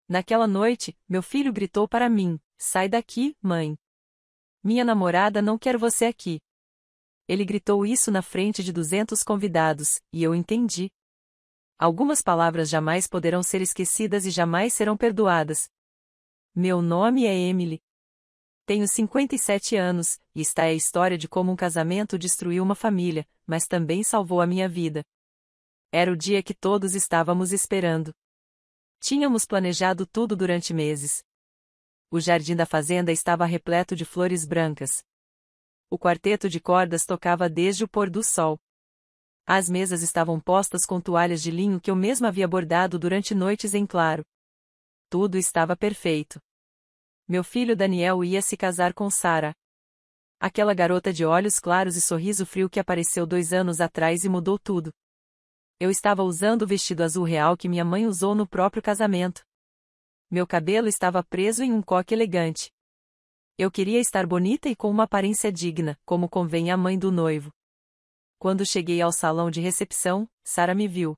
Naquela noite, meu filho gritou para mim: sai daqui, mãe. Minha namorada não quer você aqui. Ele gritou isso na frente de 200 convidados, e eu entendi. Algumas palavras jamais poderão ser esquecidas e jamais serão perdoadas. Meu nome é Emily. Tenho 57 anos, e esta é a história de como um casamento destruiu uma família, mas também salvou a minha vida. Era o dia que todos estávamos esperando. Tínhamos planejado tudo durante meses. O jardim da fazenda estava repleto de flores brancas. O quarteto de cordas tocava desde o pôr do sol. As mesas estavam postas com toalhas de linho que eu mesma havia bordado durante noites em claro. Tudo estava perfeito. Meu filho Daniel ia se casar com Sarah. Aquela garota de olhos claros e sorriso frio que apareceu 2 anos atrás e mudou tudo. Eu estava usando o vestido azul real que minha mãe usou no próprio casamento. Meu cabelo estava preso em um coque elegante. Eu queria estar bonita e com uma aparência digna, como convém à mãe do noivo. Quando cheguei ao salão de recepção, Sarah me viu.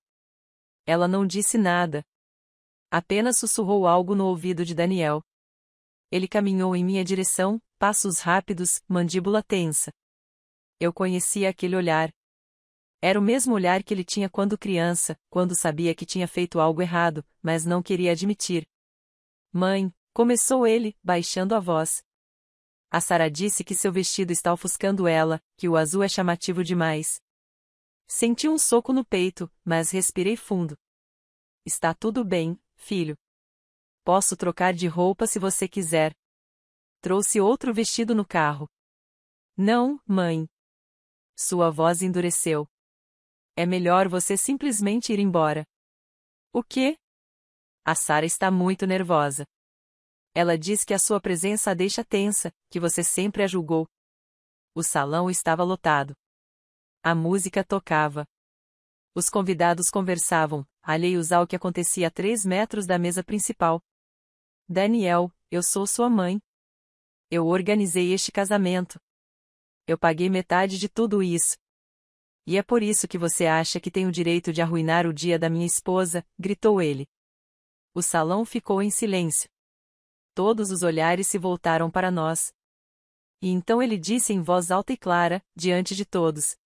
Ela não disse nada. Apenas sussurrou algo no ouvido de Daniel. Ele caminhou em minha direção, passos rápidos, mandíbula tensa. Eu conhecia aquele olhar. Era o mesmo olhar que ele tinha quando criança, quando sabia que tinha feito algo errado, mas não queria admitir. Mãe, começou ele, baixando a voz. A Sarah disse que seu vestido está ofuscando ela, que o azul é chamativo demais. Senti um soco no peito, mas respirei fundo. Está tudo bem, filho. Posso trocar de roupa se você quiser. Trouxe outro vestido no carro. Não, mãe. Sua voz endureceu. É melhor você simplesmente ir embora. O quê? A Sarah está muito nervosa. Ela diz que a sua presença a deixa tensa, que você sempre a julgou. O salão estava lotado. A música tocava. Os convidados conversavam, alheios ao que acontecia a 3 metros da mesa principal. Daniel, eu sou sua mãe. Eu organizei este casamento. Eu paguei metade de tudo isso. E é por isso que você acha que tem o direito de arruinar o dia da minha esposa, gritou ele. O salão ficou em silêncio. Todos os olhares se voltaram para nós. E então ele disse em voz alta e clara, diante de todos: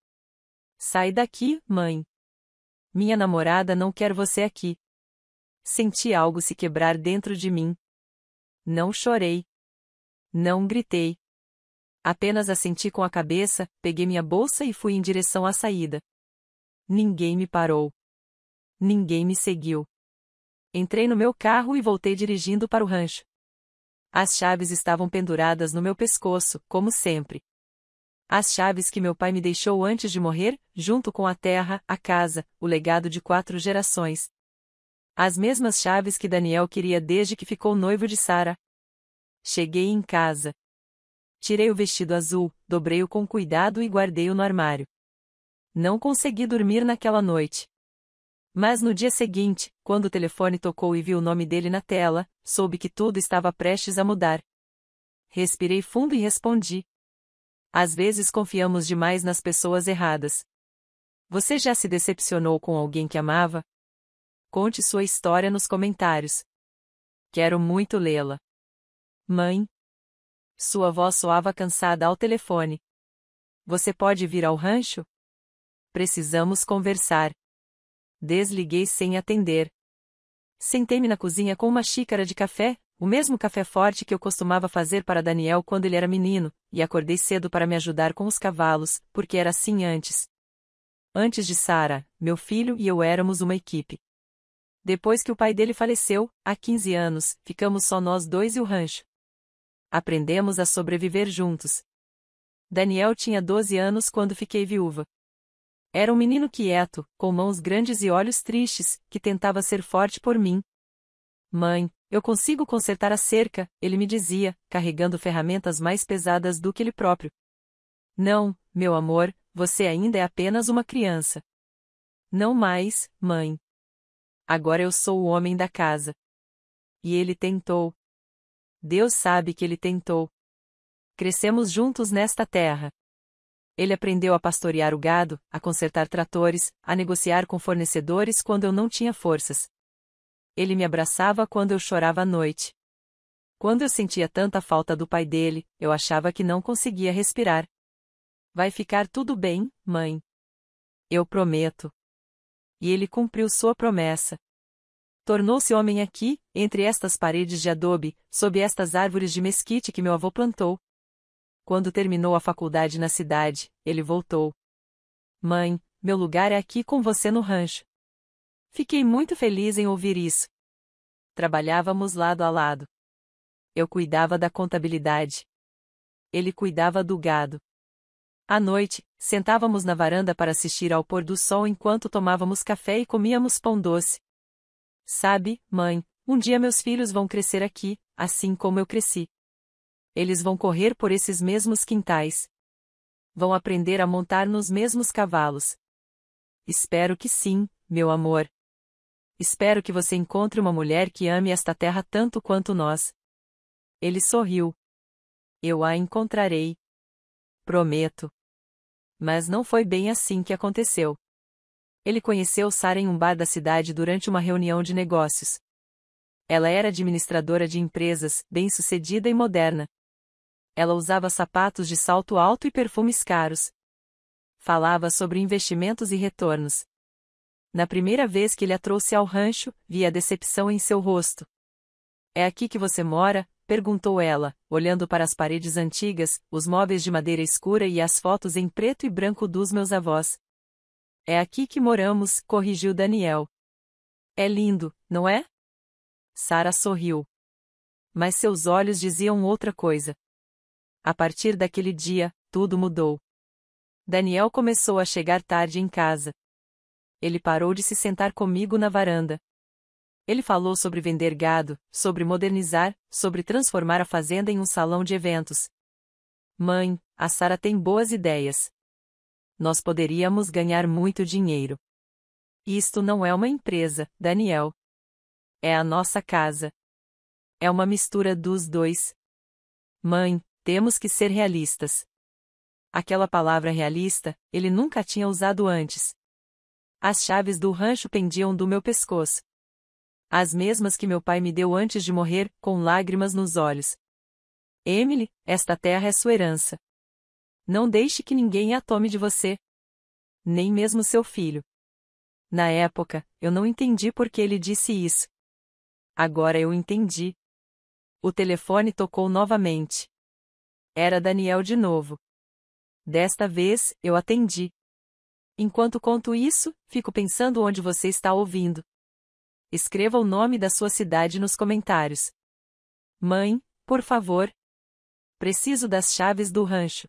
sai daqui, mãe. Minha namorada não quer você aqui. Senti algo se quebrar dentro de mim. Não chorei. Não gritei. Apenas assenti com a cabeça, peguei minha bolsa e fui em direção à saída. Ninguém me parou. Ninguém me seguiu. Entrei no meu carro e voltei dirigindo para o rancho. As chaves estavam penduradas no meu pescoço, como sempre. As chaves que meu pai me deixou antes de morrer, junto com a terra, a casa, o legado de 4 gerações. As mesmas chaves que Daniel queria desde que ficou noivo de Sarah. Cheguei em casa. Tirei o vestido azul, dobrei-o com cuidado e guardei-o no armário. Não consegui dormir naquela noite. Mas no dia seguinte, quando o telefone tocou e vi o nome dele na tela, soube que tudo estava prestes a mudar. Respirei fundo e respondi. Às vezes confiamos demais nas pessoas erradas. Você já se decepcionou com alguém que amava? Conte sua história nos comentários. Quero muito lê-la. Mãe. Sua voz soava cansada ao telefone. Você pode vir ao rancho? Precisamos conversar. Desliguei sem atender. Sentei-me na cozinha com uma xícara de café, o mesmo café forte que eu costumava fazer para Daniel quando ele era menino, e acordei cedo para me ajudar com os cavalos, porque era assim antes. Antes de Sarah, meu filho e eu éramos uma equipe. Depois que o pai dele faleceu, há 15 anos, ficamos só nós dois e o rancho. Aprendemos a sobreviver juntos. Daniel tinha 12 anos quando fiquei viúva. Era um menino quieto, com mãos grandes e olhos tristes, que tentava ser forte por mim. Mãe, eu consigo consertar a cerca, ele me dizia, carregando ferramentas mais pesadas do que ele próprio. Não, meu amor, você ainda é apenas uma criança. Não mais, mãe. Agora eu sou o homem da casa. E ele tentou. Deus sabe que ele tentou. Crescemos juntos nesta terra. Ele aprendeu a pastorear o gado, a consertar tratores, a negociar com fornecedores quando eu não tinha forças. Ele me abraçava quando eu chorava à noite. Quando eu sentia tanta falta do pai dele, eu achava que não conseguia respirar. Vai ficar tudo bem, mãe. Eu prometo. E ele cumpriu sua promessa. Tornou-se homem aqui, entre estas paredes de adobe, sob estas árvores de mesquite que meu avô plantou. Quando terminou a faculdade na cidade, ele voltou. Mãe, meu lugar é aqui com você no rancho. Fiquei muito feliz em ouvir isso. Trabalhávamos lado a lado. Eu cuidava da contabilidade. Ele cuidava do gado. À noite, sentávamos na varanda para assistir ao pôr do sol enquanto tomávamos café e comíamos pão doce. Sabe, mãe, um dia meus filhos vão crescer aqui, assim como eu cresci. Eles vão correr por esses mesmos quintais. Vão aprender a montar nos mesmos cavalos. Espero que sim, meu amor. Espero que você encontre uma mulher que ame esta terra tanto quanto nós. Ele sorriu. Eu a encontrarei. Prometo. Mas não foi bem assim que aconteceu. Ele conheceu Sara em um bar da cidade durante uma reunião de negócios. Ela era administradora de empresas, bem-sucedida e moderna. Ela usava sapatos de salto alto e perfumes caros. Falava sobre investimentos e retornos. Na primeira vez que ele a trouxe ao rancho, vi a decepção em seu rosto. É aqui que você mora? Perguntou ela, olhando para as paredes antigas, os móveis de madeira escura e as fotos em preto e branco dos meus avós. É aqui que moramos, corrigiu Daniel. É lindo, não é? Sara sorriu. Mas seus olhos diziam outra coisa. A partir daquele dia, tudo mudou. Daniel começou a chegar tarde em casa. Ele parou de se sentar comigo na varanda. Ele falou sobre vender gado, sobre modernizar, sobre transformar a fazenda em um salão de eventos. Mãe, a Sara tem boas ideias. Nós poderíamos ganhar muito dinheiro. Isto não é uma empresa, Daniel. É a nossa casa. É uma mistura dos dois. Mãe, temos que ser realistas. Aquela palavra realista, ele nunca tinha usado antes. As chaves do rancho pendiam do meu pescoço. As mesmas que meu pai me deu antes de morrer, com lágrimas nos olhos. Emily, esta terra é sua herança. Não deixe que ninguém a tome de você. Nem mesmo seu filho. Na época, eu não entendi por que ele disse isso. Agora eu entendi. O telefone tocou novamente. Era Daniel de novo. Desta vez, eu atendi. Enquanto conto isso, fico pensando onde você está ouvindo. Escreva o nome da sua cidade nos comentários. Mãe, por favor. Preciso das chaves do rancho.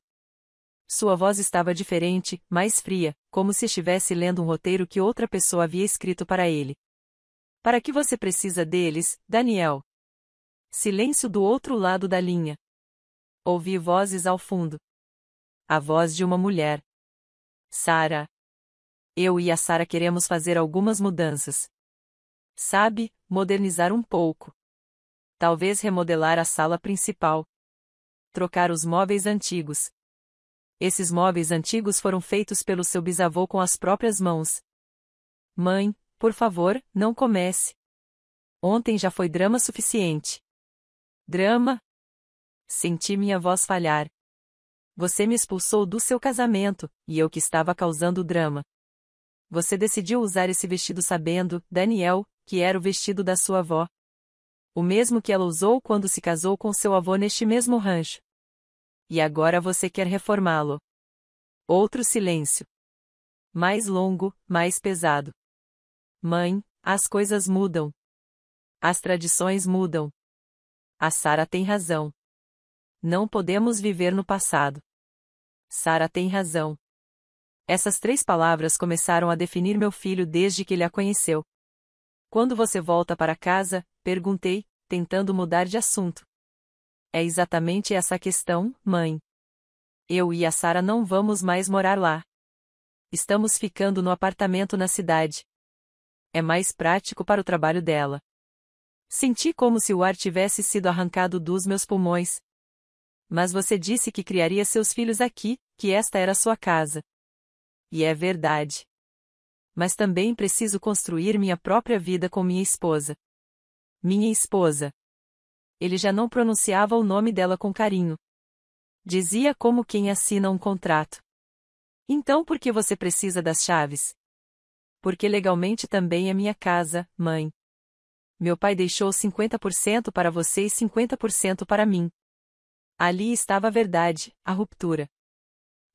Sua voz estava diferente, mais fria, como se estivesse lendo um roteiro que outra pessoa havia escrito para ele. Para que você precisa deles, Daniel? Silêncio do outro lado da linha. Ouvi vozes ao fundo. A voz de uma mulher. Sara. Eu e a Sara queremos fazer algumas mudanças. Sabe, modernizar um pouco. Talvez remodelar a sala principal. Trocar os móveis antigos. Esses móveis antigos foram feitos pelo seu bisavô com as próprias mãos. Mãe, por favor, não comece. Ontem já foi drama suficiente. Drama? Senti minha voz falhar. Você me expulsou do seu casamento, e eu que estava causando drama. Você decidiu usar esse vestido sabendo, Daniel, que era o vestido da sua avó. O mesmo que ela usou quando se casou com seu avô neste mesmo rancho. E agora você quer reformá-lo. Outro silêncio. Mais longo, mais pesado. Mãe, as coisas mudam. As tradições mudam. A Sara tem razão. Não podemos viver no passado. Sara tem razão. Essas 3 palavras começaram a definir meu filho desde que ele a conheceu. Quando você volta para casa? Perguntei, tentando mudar de assunto. É exatamente essa a questão, mãe. Eu e a Sara não vamos mais morar lá. Estamos ficando no apartamento na cidade. É mais prático para o trabalho dela. Senti como se o ar tivesse sido arrancado dos meus pulmões. Mas você disse que criaria seus filhos aqui, que esta era sua casa. E é verdade. Mas também preciso construir minha própria vida com minha esposa. Minha esposa. Ele já não pronunciava o nome dela com carinho. Dizia como quem assina um contrato. Então por que você precisa das chaves? Porque legalmente também é minha casa, mãe. Meu pai deixou 50% para você e 50% para mim. Ali estava a verdade, a ruptura.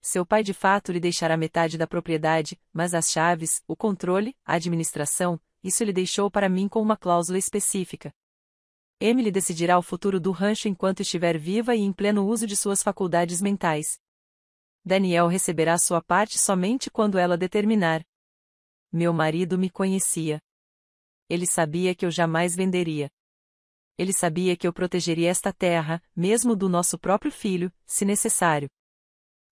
Seu pai de fato lhe deixará metade da propriedade, mas as chaves, o controle, a administração, isso ele deixou para mim com uma cláusula específica. Emily decidirá o futuro do rancho enquanto estiver viva e em pleno uso de suas faculdades mentais. Daniel receberá sua parte somente quando ela determinar. Meu marido me conhecia. Ele sabia que eu jamais venderia. Ele sabia que eu protegeria esta terra, mesmo do nosso próprio filho, se necessário.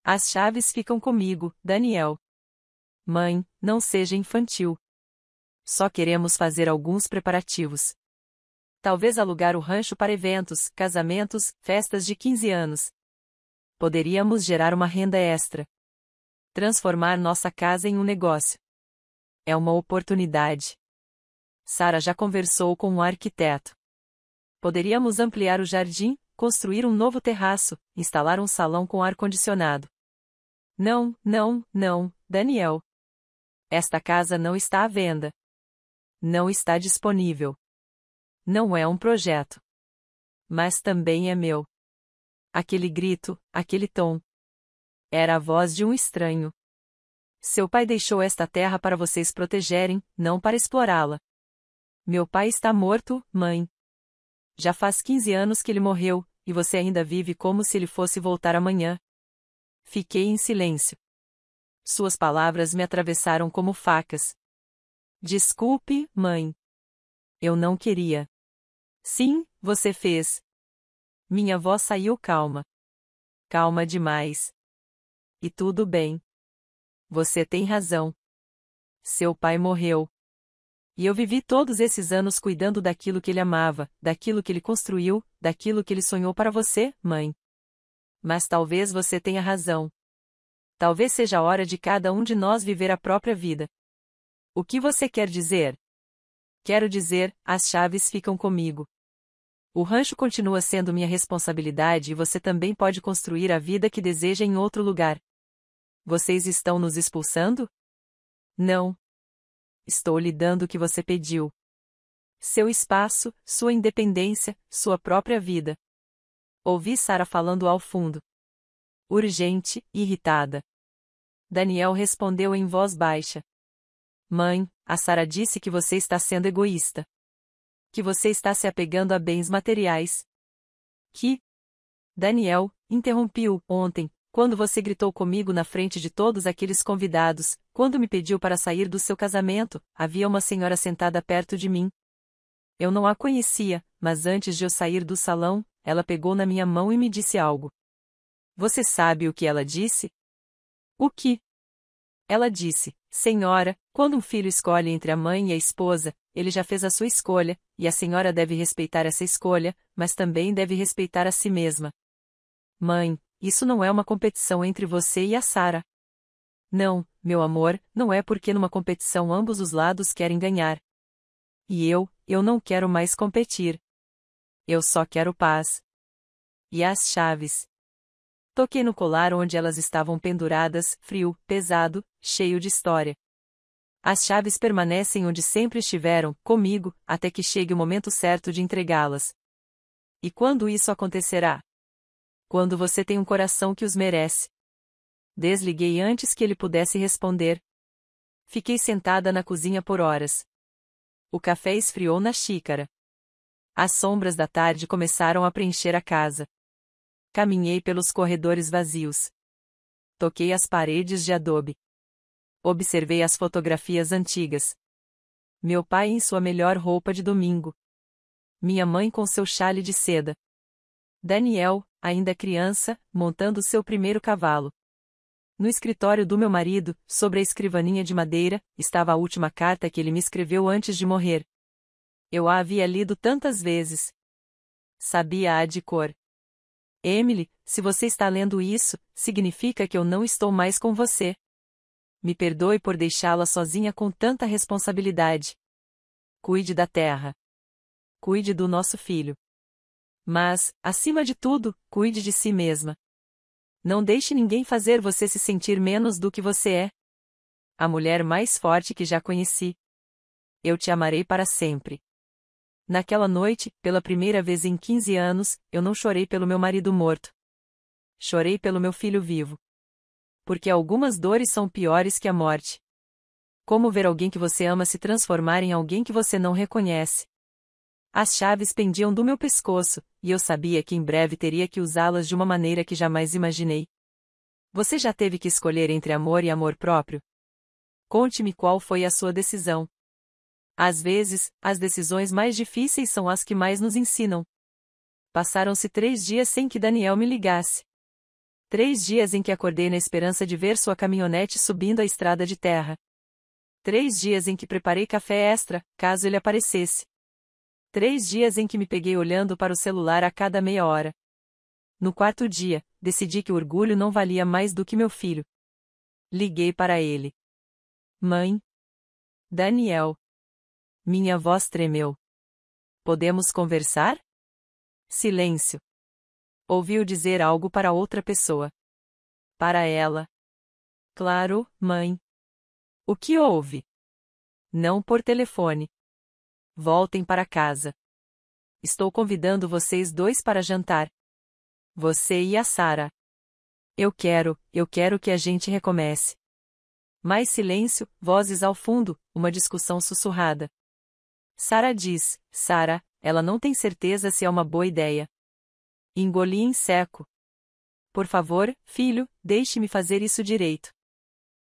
As chaves ficam comigo, Daniel. Mãe, não seja infantil. Só queremos fazer alguns preparativos. Talvez alugar o rancho para eventos, casamentos, festas de 15 anos. Poderíamos gerar uma renda extra. Transformar nossa casa em um negócio. É uma oportunidade. Sarah já conversou com um arquiteto. Poderíamos ampliar o jardim, construir um novo terraço, instalar um salão com ar-condicionado. Não, não, não, Daniel. Esta casa não está à venda. Não está disponível. Não é um projeto. Mas também é meu. Aquele grito, aquele tom. Era a voz de um estranho. Seu pai deixou esta terra para vocês protegerem, não para explorá-la. Meu pai está morto, mãe. Já faz 15 anos que ele morreu, e você ainda vive como se ele fosse voltar amanhã. Fiquei em silêncio. Suas palavras me atravessaram como facas. Desculpe, mãe. Eu não queria. Sim, você fez. Minha voz saiu calma. Calma demais. E tudo bem. Você tem razão. Seu pai morreu. E eu vivi todos esses anos cuidando daquilo que ele amava, daquilo que ele construiu, daquilo que ele sonhou para você, mãe. Mas talvez você tenha razão. Talvez seja a hora de cada um de nós viver a própria vida. O que você quer dizer? Quero dizer, as chaves ficam comigo. O rancho continua sendo minha responsabilidade e você também pode construir a vida que deseja em outro lugar. Vocês estão nos expulsando? Não. Estou lhe dando o que você pediu. Seu espaço, sua independência, sua própria vida. Ouvi Sarah falando ao fundo. Urgente, irritada. Daniel respondeu em voz baixa. Mãe, a Sarah disse que você está sendo egoísta. Que você está se apegando a bens materiais. Que? Daniel, interrompi-o, ontem, quando você gritou comigo na frente de todos aqueles convidados, quando me pediu para sair do seu casamento, havia uma senhora sentada perto de mim. Eu não a conhecia, mas antes de eu sair do salão, ela pegou na minha mão e me disse algo. Você sabe o que ela disse? O que? Ela disse, Senhora, quando um filho escolhe entre a mãe e a esposa, ele já fez a sua escolha, e a senhora deve respeitar essa escolha, mas também deve respeitar a si mesma. Mãe, isso não é uma competição entre você e a Sarah. Não, meu amor, não é porque numa competição ambos os lados querem ganhar. E eu não quero mais competir. Eu só quero paz. E as chaves? Toquei no colar onde elas estavam penduradas, frio, pesado, cheio de história. As chaves permanecem onde sempre estiveram, comigo, até que chegue o momento certo de entregá-las. E quando isso acontecerá? Quando você tem um coração que os merece. Desliguei antes que ele pudesse responder. Fiquei sentada na cozinha por horas. O café esfriou na xícara. As sombras da tarde começaram a preencher a casa. Caminhei pelos corredores vazios. Toquei as paredes de adobe. Observei as fotografias antigas. Meu pai em sua melhor roupa de domingo. Minha mãe com seu chale de seda. Daniel, ainda criança, montando seu primeiro cavalo. No escritório do meu marido, sobre a escrivaninha de madeira, estava a última carta que ele me escreveu antes de morrer. Eu a havia lido tantas vezes. Sabia-a de cor. Emily, se você está lendo isso, significa que eu não estou mais com você. Me perdoe por deixá-la sozinha com tanta responsabilidade. Cuide da terra. cuide do nosso filho. Mas, acima de tudo, cuide de si mesma. Não deixe ninguém fazer você se sentir menos do que você é. A mulher mais forte que já conheci. Eu te amarei para sempre. Naquela noite, pela primeira vez em 15 anos, eu não chorei pelo meu marido morto. Chorei pelo meu filho vivo. Porque algumas dores são piores que a morte. Como ver alguém que você ama se transformar em alguém que você não reconhece? As chaves pendiam do meu pescoço, e eu sabia que em breve teria que usá-las de uma maneira que jamais imaginei. Você já teve que escolher entre amor e amor próprio? Conte-me qual foi a sua decisão. Às vezes, as decisões mais difíceis são as que mais nos ensinam. Passaram-se 3 dias sem que Daniel me ligasse. 3 dias em que acordei na esperança de ver sua caminhonete subindo a estrada de terra. 3 dias em que preparei café extra, caso ele aparecesse. 3 dias em que me peguei olhando para o celular a cada meia hora. No 4º dia, decidi que o orgulho não valia mais do que meu filho. Liguei para ele. Mãe. Daniel. Minha voz tremeu. Podemos conversar? Silêncio. Ouviu dizer algo para outra pessoa. Para ela. Claro, mãe. O que houve? Não por telefone. Voltem para casa. Estou convidando vocês dois para jantar. Você e a Sarah. Eu quero que a gente recomece. Mais silêncio, vozes ao fundo, uma discussão sussurrada. Sarah diz, Sarah, ela não tem certeza se é uma boa ideia. Engoli em seco. Por favor, filho, deixe-me fazer isso direito.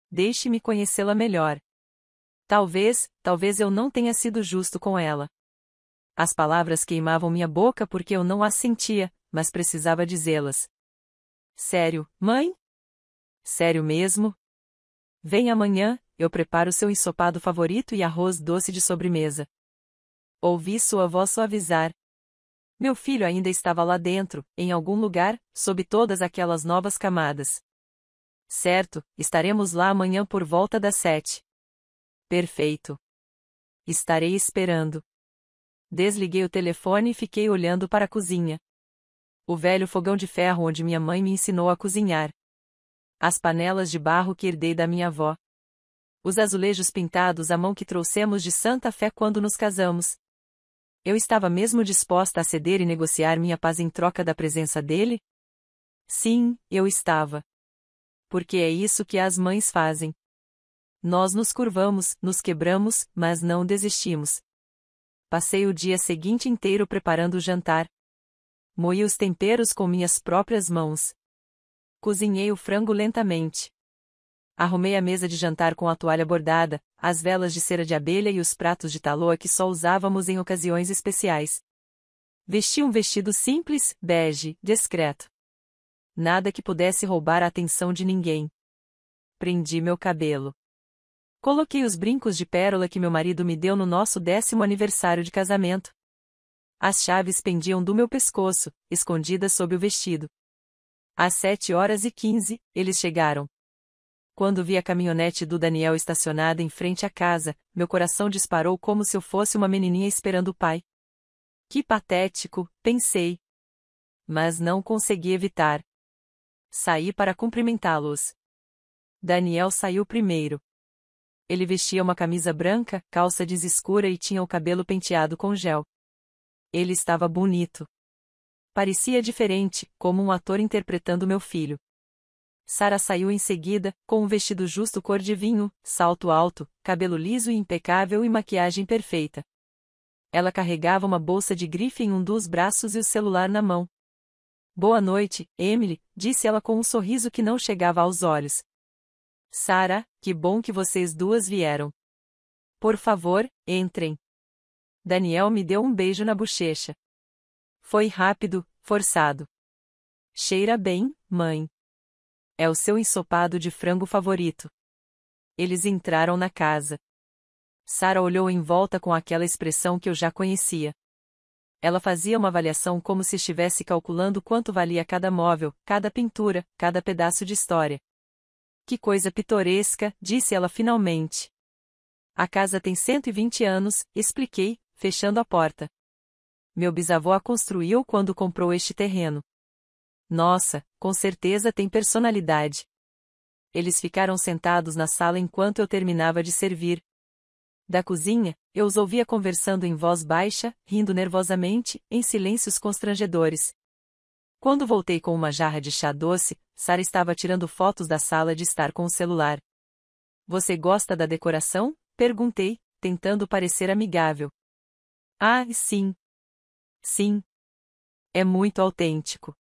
Deixe-me conhecê-la melhor. Talvez eu não tenha sido justo com ela. As palavras queimavam minha boca porque eu não as sentia, mas precisava dizê-las. Sério, mãe? Sério mesmo? Vem amanhã, eu preparo seu ensopado favorito e arroz doce de sobremesa. Ouvi sua voz suavizar. Meu filho ainda estava lá dentro, em algum lugar, sob todas aquelas novas camadas. Certo, estaremos lá amanhã por volta das 7. Perfeito. Estarei esperando. Desliguei o telefone e fiquei olhando para a cozinha. O velho fogão de ferro onde minha mãe me ensinou a cozinhar. As panelas de barro que herdei da minha avó. Os azulejos pintados à mão que trouxemos de Santa Fé quando nos casamos. Eu estava mesmo disposta a ceder e negociar minha paz em troca da presença dele? Sim, eu estava. Porque é isso que as mães fazem. Nós nos curvamos, nos quebramos, mas não desistimos. Passei o dia seguinte inteiro preparando o jantar. Moí os temperos com minhas próprias mãos. Cozinhei o frango lentamente. Arrumei a mesa de jantar com a toalha bordada, as velas de cera de abelha e os pratos de taloa que só usávamos em ocasiões especiais. Vesti um vestido simples, bege, discreto. Nada que pudesse roubar a atenção de ninguém. Prendi meu cabelo. Coloquei os brincos de pérola que meu marido me deu no nosso 10º aniversário de casamento. As chaves pendiam do meu pescoço, escondidas sob o vestido. Às 7h15, eles chegaram. Quando vi a caminhonete do Daniel estacionada em frente à casa, meu coração disparou como se eu fosse uma menininha esperando o pai. Que patético, pensei. Mas não consegui evitar. Saí para cumprimentá-los. Daniel saiu primeiro. Ele vestia uma camisa branca, calça jeans escura e tinha o cabelo penteado com gel. Ele estava bonito. Parecia diferente, como um ator interpretando meu filho. Sarah saiu em seguida, com um vestido justo cor de vinho, salto alto, cabelo liso e impecável e maquiagem perfeita. Ela carregava uma bolsa de grife em um dos braços e o celular na mão. Boa noite, Emily, disse ela com um sorriso que não chegava aos olhos. Sarah, que bom que vocês duas vieram. Por favor, entrem. Daniel me deu um beijo na bochecha. Foi rápido, forçado. Cheira bem, mãe. É o seu ensopado de frango favorito. Eles entraram na casa. Sarah olhou em volta com aquela expressão que eu já conhecia. Ela fazia uma avaliação como se estivesse calculando quanto valia cada móvel, cada pintura, cada pedaço de história. Que coisa pitoresca, disse ela finalmente. A casa tem 120 anos, expliquei, fechando a porta. Meu bisavô a construiu quando comprou este terreno. Nossa, com certeza tem personalidade. Eles ficaram sentados na sala enquanto eu terminava de servir. Da cozinha, eu os ouvia conversando em voz baixa, rindo nervosamente, em silêncios constrangedores. Quando voltei com uma jarra de chá doce, Sarah estava tirando fotos da sala de estar com o celular. Você gosta da decoração? Perguntei, tentando parecer amigável. Ah, sim. Sim. É muito autêntico.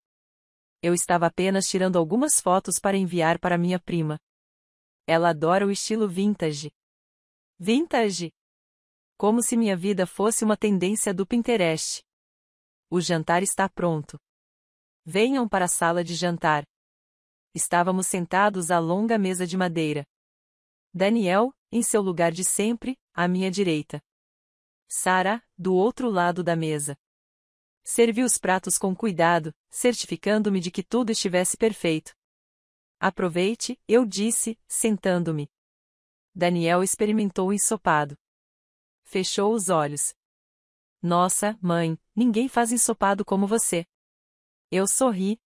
Eu estava apenas tirando algumas fotos para enviar para minha prima. Ela adora o estilo vintage. Vintage? Como se minha vida fosse uma tendência do Pinterest. O jantar está pronto. Venham para a sala de jantar. Estávamos sentados à longa mesa de madeira. Daniel, em seu lugar de sempre, à minha direita. Sarah, do outro lado da mesa. Servi os pratos com cuidado, certificando-me de que tudo estivesse perfeito. Aproveite, eu disse, sentando-me. Daniel experimentou o ensopado. Fechou os olhos. Nossa, mãe, ninguém faz ensopado como você. Eu sorri.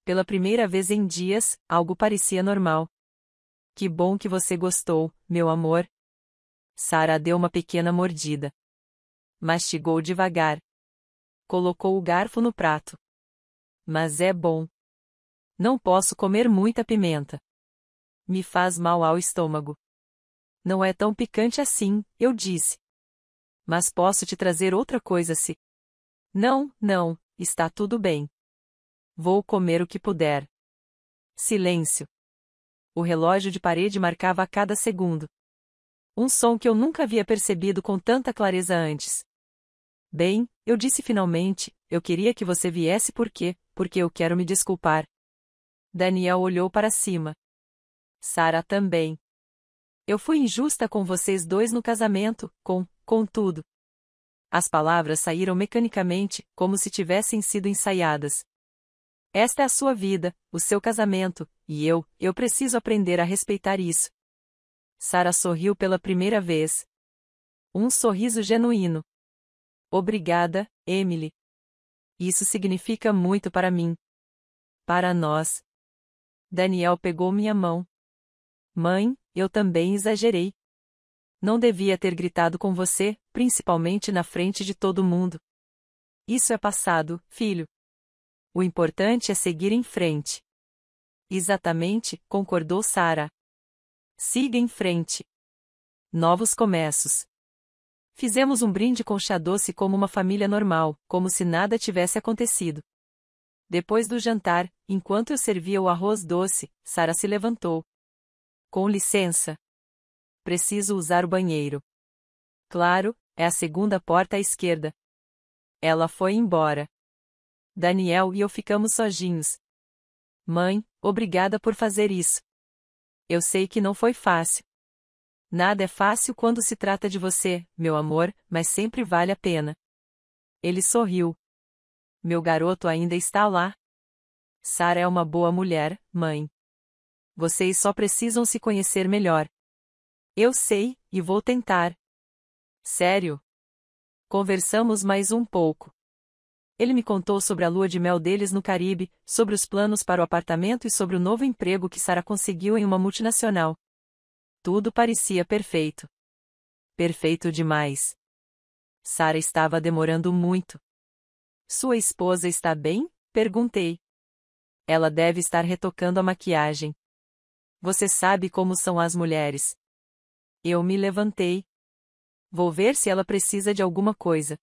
Pela primeira vez em dias, algo parecia normal. Que bom que você gostou, meu amor. Sarah deu uma pequena mordida. Mastigou devagar. Colocou o garfo no prato. Mas é bom. Não posso comer muita pimenta. Me faz mal ao estômago. Não é tão picante assim, eu disse. Mas posso te trazer outra coisa se... Não, não, está tudo bem. Vou comer o que puder. Silêncio. O relógio de parede marcava a cada segundo. Um som que eu nunca havia percebido com tanta clareza antes. Bem, eu disse finalmente, eu queria que você viesse porque eu quero me desculpar. Daniel olhou para cima. Sarah também. Eu fui injusta com vocês dois no casamento, com tudo. As palavras saíram mecanicamente, como se tivessem sido ensaiadas. Esta é a sua vida, o seu casamento, e eu preciso aprender a respeitar isso. Sarah sorriu pela primeira vez. Um sorriso genuíno. Obrigada, Emily. Isso significa muito para mim. Para nós. Daniel pegou minha mão. Mãe, eu também exagerei. Não devia ter gritado com você, principalmente na frente de todo mundo. Isso é passado, filho. O importante é seguir em frente. Exatamente, concordou Sarah. Siga em frente. Novos começos. Fizemos um brinde com chá doce como uma família normal, como se nada tivesse acontecido. Depois do jantar, enquanto eu servia o arroz doce, Sarah se levantou. Com licença. Preciso usar o banheiro. Claro, é a segunda porta à esquerda. Ela foi embora. Daniel e eu ficamos sozinhos. Mãe, obrigada por fazer isso. Eu sei que não foi fácil. Nada é fácil quando se trata de você, meu amor, mas sempre vale a pena. Ele sorriu. Meu garoto ainda está lá. Sarah é uma boa mulher, mãe. Vocês só precisam se conhecer melhor. Eu sei, e vou tentar. Sério? Conversamos mais um pouco. Ele me contou sobre a lua de mel deles no Caribe, sobre os planos para o apartamento e sobre o novo emprego que Sarah conseguiu em uma multinacional. Tudo parecia perfeito. Perfeito demais. Sarah estava demorando muito. Sua esposa está bem? Perguntei. Ela deve estar retocando a maquiagem. Você sabe como são as mulheres. Eu me levantei. Vou ver se ela precisa de alguma coisa.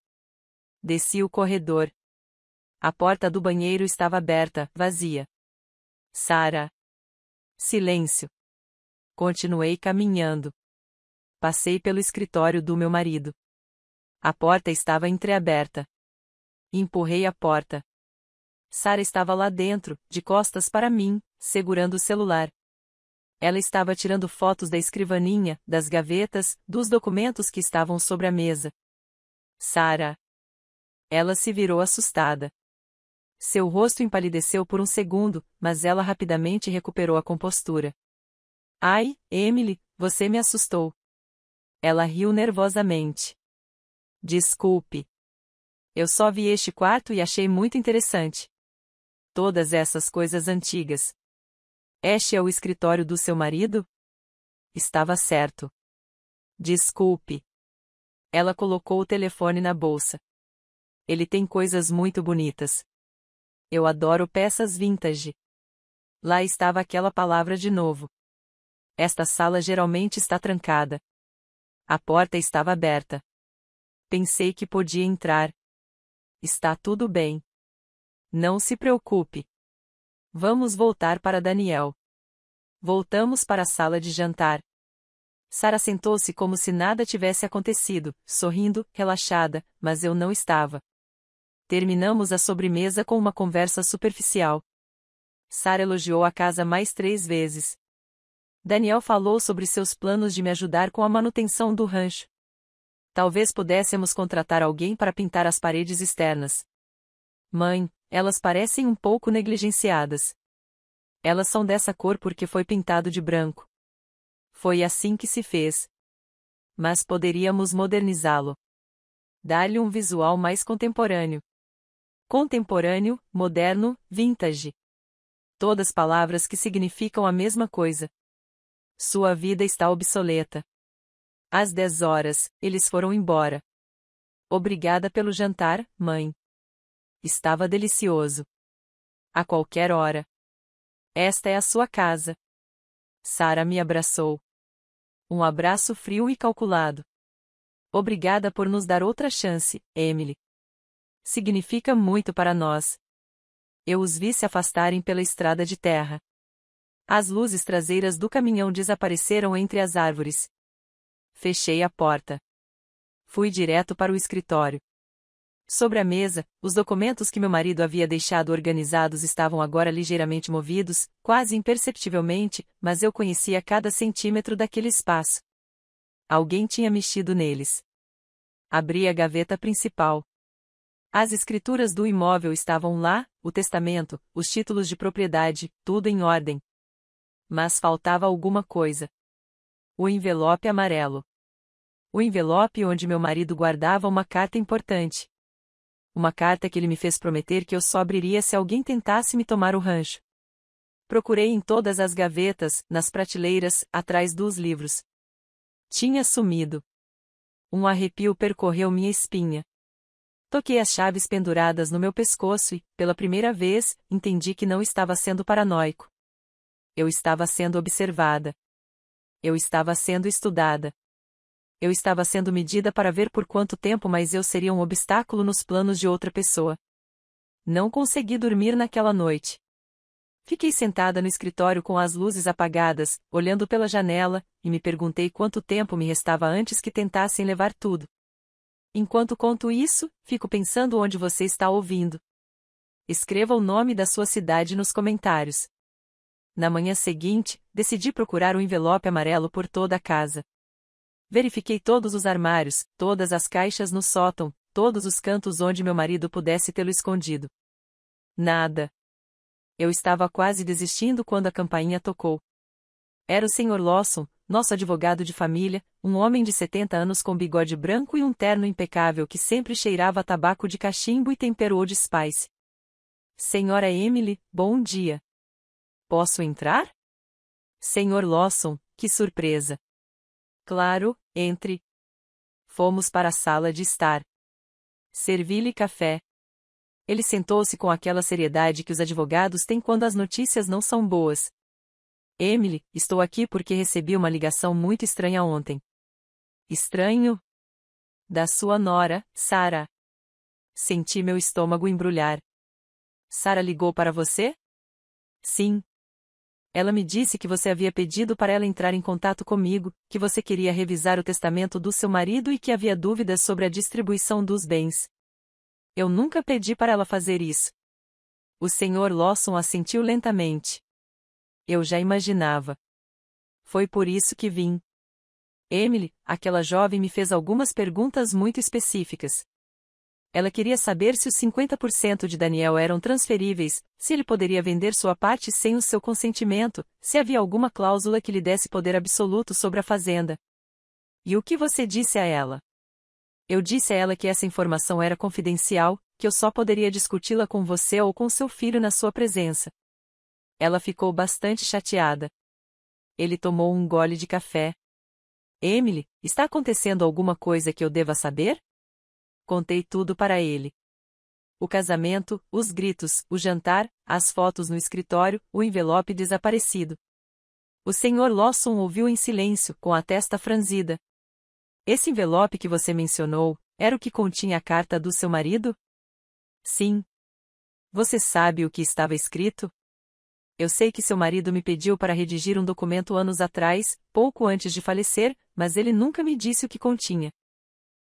Desci o corredor. A porta do banheiro estava aberta, vazia. Sarah. Silêncio. Continuei caminhando. Passei pelo escritório do meu marido. A porta estava entreaberta. Empurrei a porta. Sarah estava lá dentro, de costas para mim, segurando o celular. Ela estava tirando fotos da escrivaninha, das gavetas, dos documentos que estavam sobre a mesa. Sarah. Ela se virou assustada. Seu rosto empalideceu por um segundo, mas ela rapidamente recuperou a compostura. Ai, Emily, você me assustou. Ela riu nervosamente. Desculpe. Eu só vi este quarto e achei muito interessante. Todas essas coisas antigas. Este é o escritório do seu marido? Estava certo. Desculpe. Ela colocou o telefone na bolsa. Ele tem coisas muito bonitas. Eu adoro peças vintage. Lá estava aquela palavra de novo. Esta sala geralmente está trancada. A porta estava aberta. Pensei que podia entrar. Está tudo bem. Não se preocupe. Vamos voltar para Daniel. Voltamos para a sala de jantar. Sara sentou-se como se nada tivesse acontecido, sorrindo, relaxada, mas eu não estava. Terminamos a sobremesa com uma conversa superficial. Sara elogiou a casa mais 3 vezes. Daniel falou sobre seus planos de me ajudar com a manutenção do rancho. Talvez pudéssemos contratar alguém para pintar as paredes externas. Mãe, elas parecem um pouco negligenciadas. Elas são dessa cor porque foi pintado de branco. Foi assim que se fez. Mas poderíamos modernizá-lo. Dar-lhe um visual mais contemporâneo. Contemporâneo, moderno, vintage. Todas palavras que significam a mesma coisa. Sua vida está obsoleta. Às 10 horas, eles foram embora. Obrigada pelo jantar, mãe. Estava delicioso. A qualquer hora. Esta é a sua casa. Sara me abraçou. Um abraço frio e calculado. Obrigada por nos dar outra chance, Emily. Significa muito para nós. Eu os vi se afastarem pela estrada de terra. As luzes traseiras do caminhão desapareceram entre as árvores. Fechei a porta. Fui direto para o escritório. Sobre a mesa, os documentos que meu marido havia deixado organizados estavam agora ligeiramente movidos, quase imperceptivelmente, mas eu conhecia cada centímetro daquele espaço. Alguém tinha mexido neles. Abri a gaveta principal. As escrituras do imóvel estavam lá, o testamento, os títulos de propriedade, tudo em ordem. Mas faltava alguma coisa. O envelope amarelo. O envelope onde meu marido guardava uma carta importante. Uma carta que ele me fez prometer que eu só abriria se alguém tentasse me tomar o rancho. Procurei em todas as gavetas, nas prateleiras, atrás dos livros. Tinha sumido. Um arrepio percorreu minha espinha. Toquei as chaves penduradas no meu pescoço e, pela primeira vez, entendi que não estava sendo paranoico. Eu estava sendo observada. Eu estava sendo estudada. Eu estava sendo medida para ver por quanto tempo mais eu seria um obstáculo nos planos de outra pessoa. Não consegui dormir naquela noite. Fiquei sentada no escritório com as luzes apagadas, olhando pela janela, e me perguntei quanto tempo me restava antes que tentassem levar tudo. Enquanto conto isso, fico pensando onde você está ouvindo. Escreva o nome da sua cidade nos comentários. Na manhã seguinte, decidi procurar o envelope amarelo por toda a casa. Verifiquei todos os armários, todas as caixas no sótão, todos os cantos onde meu marido pudesse tê-lo escondido. Nada. Eu estava quase desistindo quando a campainha tocou. Era o Sr. Lawson, nosso advogado de família, um homem de 70 anos com bigode branco e um terno impecável que sempre cheirava a tabaco de cachimbo e tempero Old Spice. Senhora Emily, bom dia. Posso entrar? Sr. Lawson, que surpresa. Claro, entre. Fomos para a sala de estar. Servi-lhe café. Ele sentou-se com aquela seriedade que os advogados têm quando as notícias não são boas. Emily, estou aqui porque recebi uma ligação muito estranha ontem. Estranho? Da sua nora, Sara. Senti meu estômago embrulhar. Sara ligou para você? Sim. Ela me disse que você havia pedido para ela entrar em contato comigo, que você queria revisar o testamento do seu marido e que havia dúvidas sobre a distribuição dos bens. Eu nunca pedi para ela fazer isso. O Sr. Lawson assentiu lentamente. Eu já imaginava. Foi por isso que vim. Emily, aquela jovem me fez algumas perguntas muito específicas. Ela queria saber se os 50% de Daniel eram transferíveis, se ele poderia vender sua parte sem o seu consentimento, se havia alguma cláusula que lhe desse poder absoluto sobre a fazenda. E o que você disse a ela? Eu disse a ela que essa informação era confidencial, que eu só poderia discuti-la com você ou com seu filho na sua presença. Ela ficou bastante chateada. Ele tomou um gole de café. Emily, está acontecendo alguma coisa que eu deva saber? Contei tudo para ele. O casamento, os gritos, o jantar, as fotos no escritório, o envelope desaparecido. O Sr. Lawson ouviu em silêncio, com a testa franzida. Esse envelope que você mencionou, era o que continha a carta do seu marido? Sim. Você sabe o que estava escrito? Eu sei que seu marido me pediu para redigir um documento anos atrás, pouco antes de falecer, mas ele nunca me disse o que continha.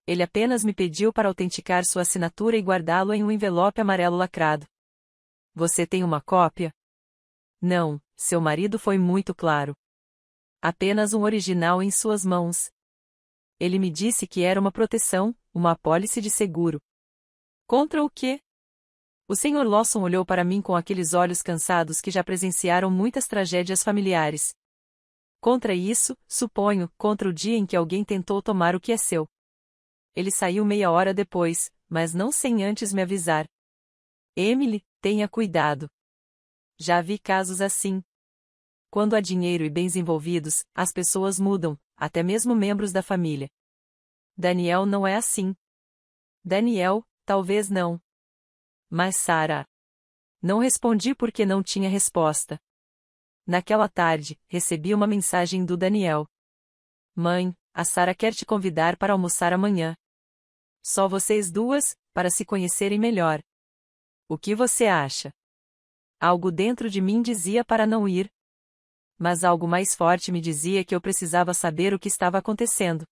Ele apenas me pediu para autenticar sua assinatura e guardá-lo em um envelope amarelo lacrado. Você tem uma cópia? Não, seu marido foi muito claro. Apenas um original em suas mãos. Ele me disse que era uma proteção, uma apólice de seguro. Contra o quê? O Sr. Lawson olhou para mim com aqueles olhos cansados que já presenciaram muitas tragédias familiares. Contra isso, suponho, contra o dia em que alguém tentou tomar o que é seu. Ele saiu meia hora depois, mas não sem antes me avisar. Emily, tenha cuidado. Já vi casos assim. Quando há dinheiro e bens envolvidos, as pessoas mudam, até mesmo membros da família. Daniel não é assim. Daniel, talvez não. Mas Sarah. Não respondi porque não tinha resposta. Naquela tarde, recebi uma mensagem do Daniel. Mãe, a Sarah quer te convidar para almoçar amanhã. Só vocês duas, para se conhecerem melhor. O que você acha? Algo dentro de mim dizia para não ir. Mas algo mais forte me dizia que eu precisava saber o que estava acontecendo.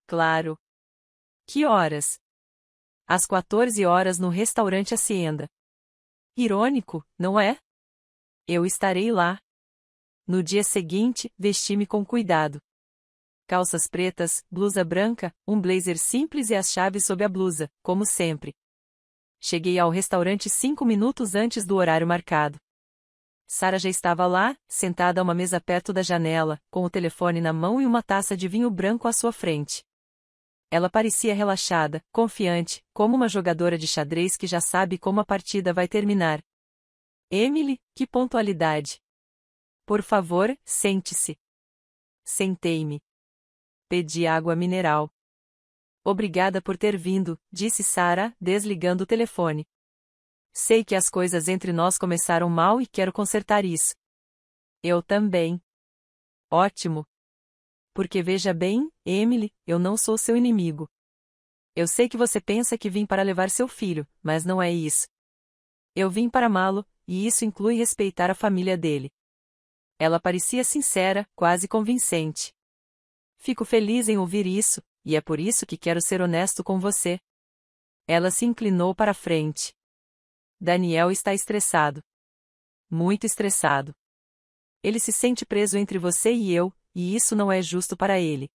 Claro. Que horas? Às 14 horas no restaurante Hacienda. Irônico, não é? Eu estarei lá. No dia seguinte, vesti-me com cuidado. Calças pretas, blusa branca, um blazer simples e as chaves sob a blusa, como sempre. Cheguei ao restaurante 5 minutos antes do horário marcado. Sarah já estava lá, sentada a uma mesa perto da janela, com o telefone na mão e uma taça de vinho branco à sua frente. Ela parecia relaxada, confiante, como uma jogadora de xadrez que já sabe como a partida vai terminar. Emily, que pontualidade! Por favor, sente-se. Sentei-me. Pedi água mineral. Obrigada por ter vindo, disse Sarah, desligando o telefone. Sei que as coisas entre nós começaram mal e quero consertar isso. Eu também. Ótimo. Porque veja bem, Emily, eu não sou seu inimigo. Eu sei que você pensa que vim para levar seu filho, mas não é isso. Eu vim para amá-lo, e isso inclui respeitar a família dele. Ela parecia sincera, quase convincente. Fico feliz em ouvir isso, e é por isso que quero ser honesto com você. Ela se inclinou para a frente. Daniel está estressado. Muito estressado. Ele se sente preso entre você e eu, e isso não é justo para ele.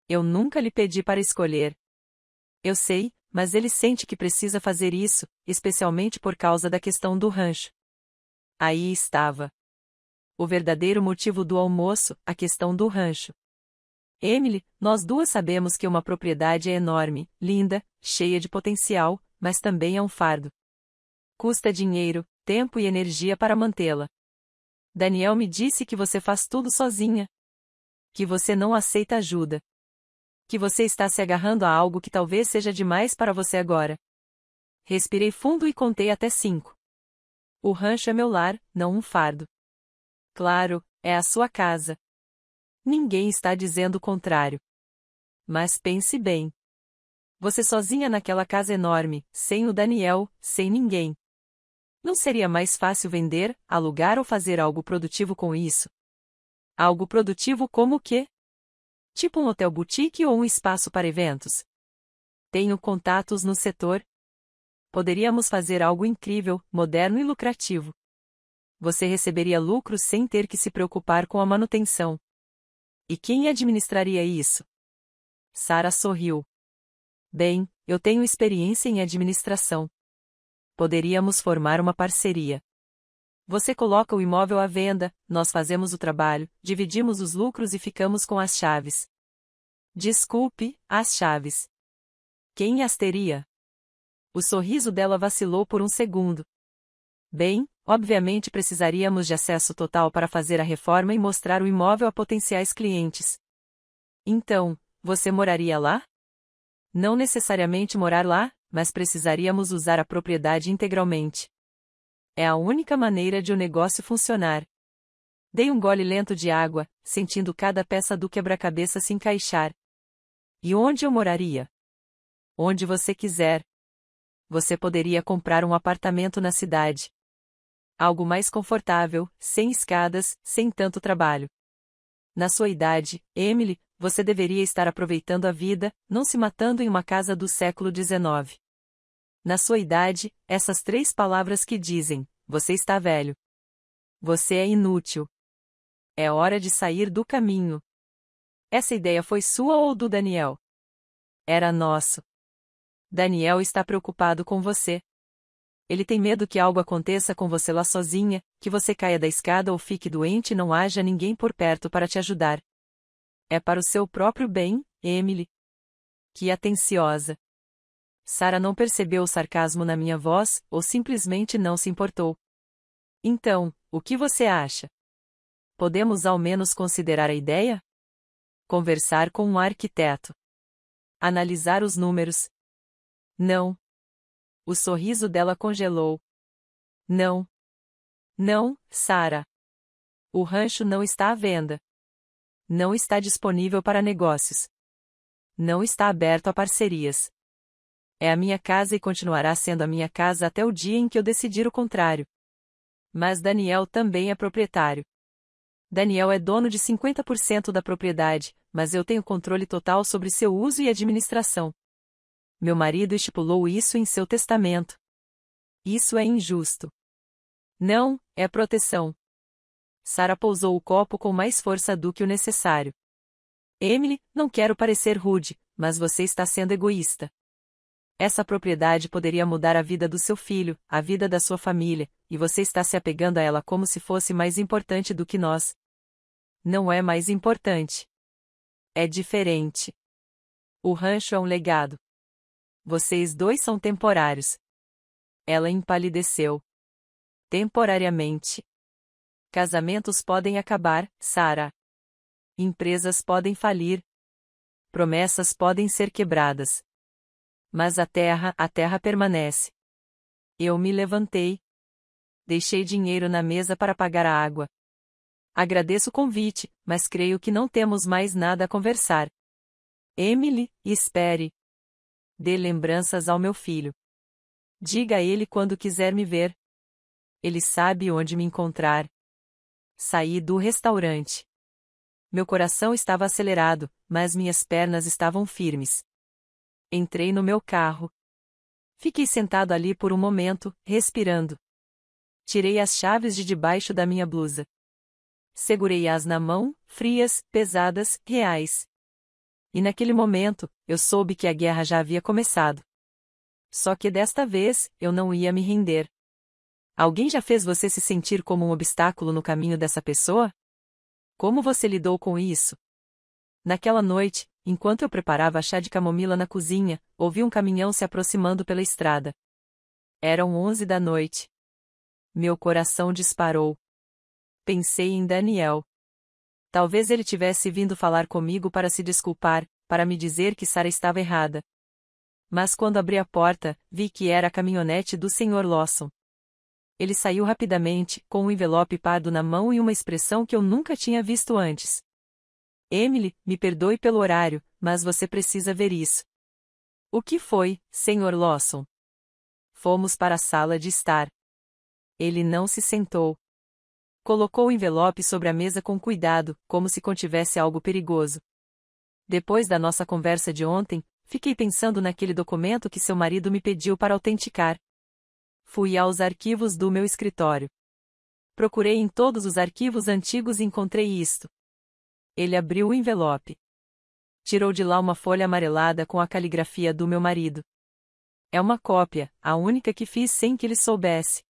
Eu nunca lhe pedi para escolher. Eu sei, mas ele sente que precisa fazer isso, especialmente por causa da questão do rancho. Aí estava. O verdadeiro motivo do almoço, a questão do rancho. Emily, nós duas sabemos que uma propriedade é enorme, linda, cheia de potencial, mas também é um fardo. Custa dinheiro, tempo e energia para mantê-la. Daniel me disse que você faz tudo sozinha. Que você não aceita ajuda. Que você está se agarrando a algo que talvez seja demais para você agora. Respirei fundo e contei até 5. O rancho é meu lar, não um fardo. Claro, é a sua casa. Ninguém está dizendo o contrário. Mas pense bem. Você sozinha naquela casa enorme, sem o Daniel, sem ninguém. Não seria mais fácil vender, alugar ou fazer algo produtivo com isso? Algo produtivo como o quê? Tipo um hotel boutique ou um espaço para eventos? Tenho contatos no setor. Poderíamos fazer algo incrível, moderno e lucrativo. Você receberia lucros sem ter que se preocupar com a manutenção. E quem administraria isso? Sarah sorriu. Bem, eu tenho experiência em administração. Poderíamos formar uma parceria. Você coloca o imóvel à venda, nós fazemos o trabalho, dividimos os lucros e ficamos com as chaves. Desculpe, as chaves. Quem as teria? O sorriso dela vacilou por um segundo. Bem, obviamente precisaríamos de acesso total para fazer a reforma e mostrar o imóvel a potenciais clientes. Então, você moraria lá? Não necessariamente morar lá, mas precisaríamos usar a propriedade integralmente. É a única maneira de o negócio funcionar. Dei um gole lento de água, sentindo cada peça do quebra-cabeça se encaixar. E onde eu moraria? Onde você quiser. Você poderia comprar um apartamento na cidade. Algo mais confortável, sem escadas, sem tanto trabalho. Na sua idade, Emily, você deveria estar aproveitando a vida, não se matando em uma casa do século XIX. Na sua idade, essas 3 palavras que dizem: você está velho. Você é inútil. É hora de sair do caminho. Essa ideia foi sua ou do Daniel? Era nosso. Daniel está preocupado com você. Ele tem medo que algo aconteça com você lá sozinha, que você caia da escada ou fique doente e não haja ninguém por perto para te ajudar. É para o seu próprio bem, Emily. Que atenciosa. Sarah não percebeu o sarcasmo na minha voz, ou simplesmente não se importou. Então, o que você acha? Podemos ao menos considerar a ideia? Conversar com um arquiteto. Analisar os números. Não. O sorriso dela congelou. Não. Não, Sarah. O rancho não está à venda. Não está disponível para negócios. Não está aberto a parcerias. É a minha casa e continuará sendo a minha casa até o dia em que eu decidir o contrário. Mas Daniel também é proprietário. Daniel é dono de 50% da propriedade, mas eu tenho controle total sobre seu uso e administração. Meu marido estipulou isso em seu testamento. Isso é injusto. Não, é proteção. Sarah pousou o copo com mais força do que o necessário. Emily, não quero parecer rude, mas você está sendo egoísta. Essa propriedade poderia mudar a vida do seu filho, a vida da sua família, e você está se apegando a ela como se fosse mais importante do que nós. Não é mais importante. É diferente. O rancho é um legado. Vocês 2 são temporários. Ela empalideceu. Temporariamente. Casamentos podem acabar, Sarah. Empresas podem falir. Promessas podem ser quebradas. Mas a terra permanece. Eu me levantei. Deixei dinheiro na mesa para pagar a água. Agradeço o convite, mas creio que não temos mais nada a conversar. Emily, espere. Dê lembranças ao meu filho. Diga a ele quando quiser me ver. Ele sabe onde me encontrar. Saí do restaurante. Meu coração estava acelerado, mas minhas pernas estavam firmes. Entrei no meu carro. Fiquei sentado ali por um momento, respirando. Tirei as chaves de debaixo da minha blusa. Segurei-as na mão, frias, pesadas, reais. E naquele momento, eu soube que a guerra já havia começado. Só que desta vez, eu não ia me render. Alguém já fez você se sentir como um obstáculo no caminho dessa pessoa? Como você lidou com isso? Naquela noite, enquanto eu preparava chá de camomila na cozinha, ouvi um caminhão se aproximando pela estrada. Eram 11 da noite. Meu coração disparou. Pensei em Daniel. Talvez ele tivesse vindo falar comigo para se desculpar, para me dizer que Sarah estava errada. Mas quando abri a porta, vi que era a caminhonete do Sr. Lawson. Ele saiu rapidamente, com um envelope pardo na mão e uma expressão que eu nunca tinha visto antes. Emily, me perdoe pelo horário, mas você precisa ver isso. O que foi, Sr. Lawson? Fomos para a sala de estar. Ele não se sentou. Colocou o envelope sobre a mesa com cuidado, como se contivesse algo perigoso. Depois da nossa conversa de ontem, fiquei pensando naquele documento que seu marido me pediu para autenticar. Fui aos arquivos do meu escritório. Procurei em todos os arquivos antigos e encontrei isto. Ele abriu o envelope. Tirou de lá uma folha amarelada com a caligrafia do meu marido. É uma cópia, a única que fiz sem que ele soubesse.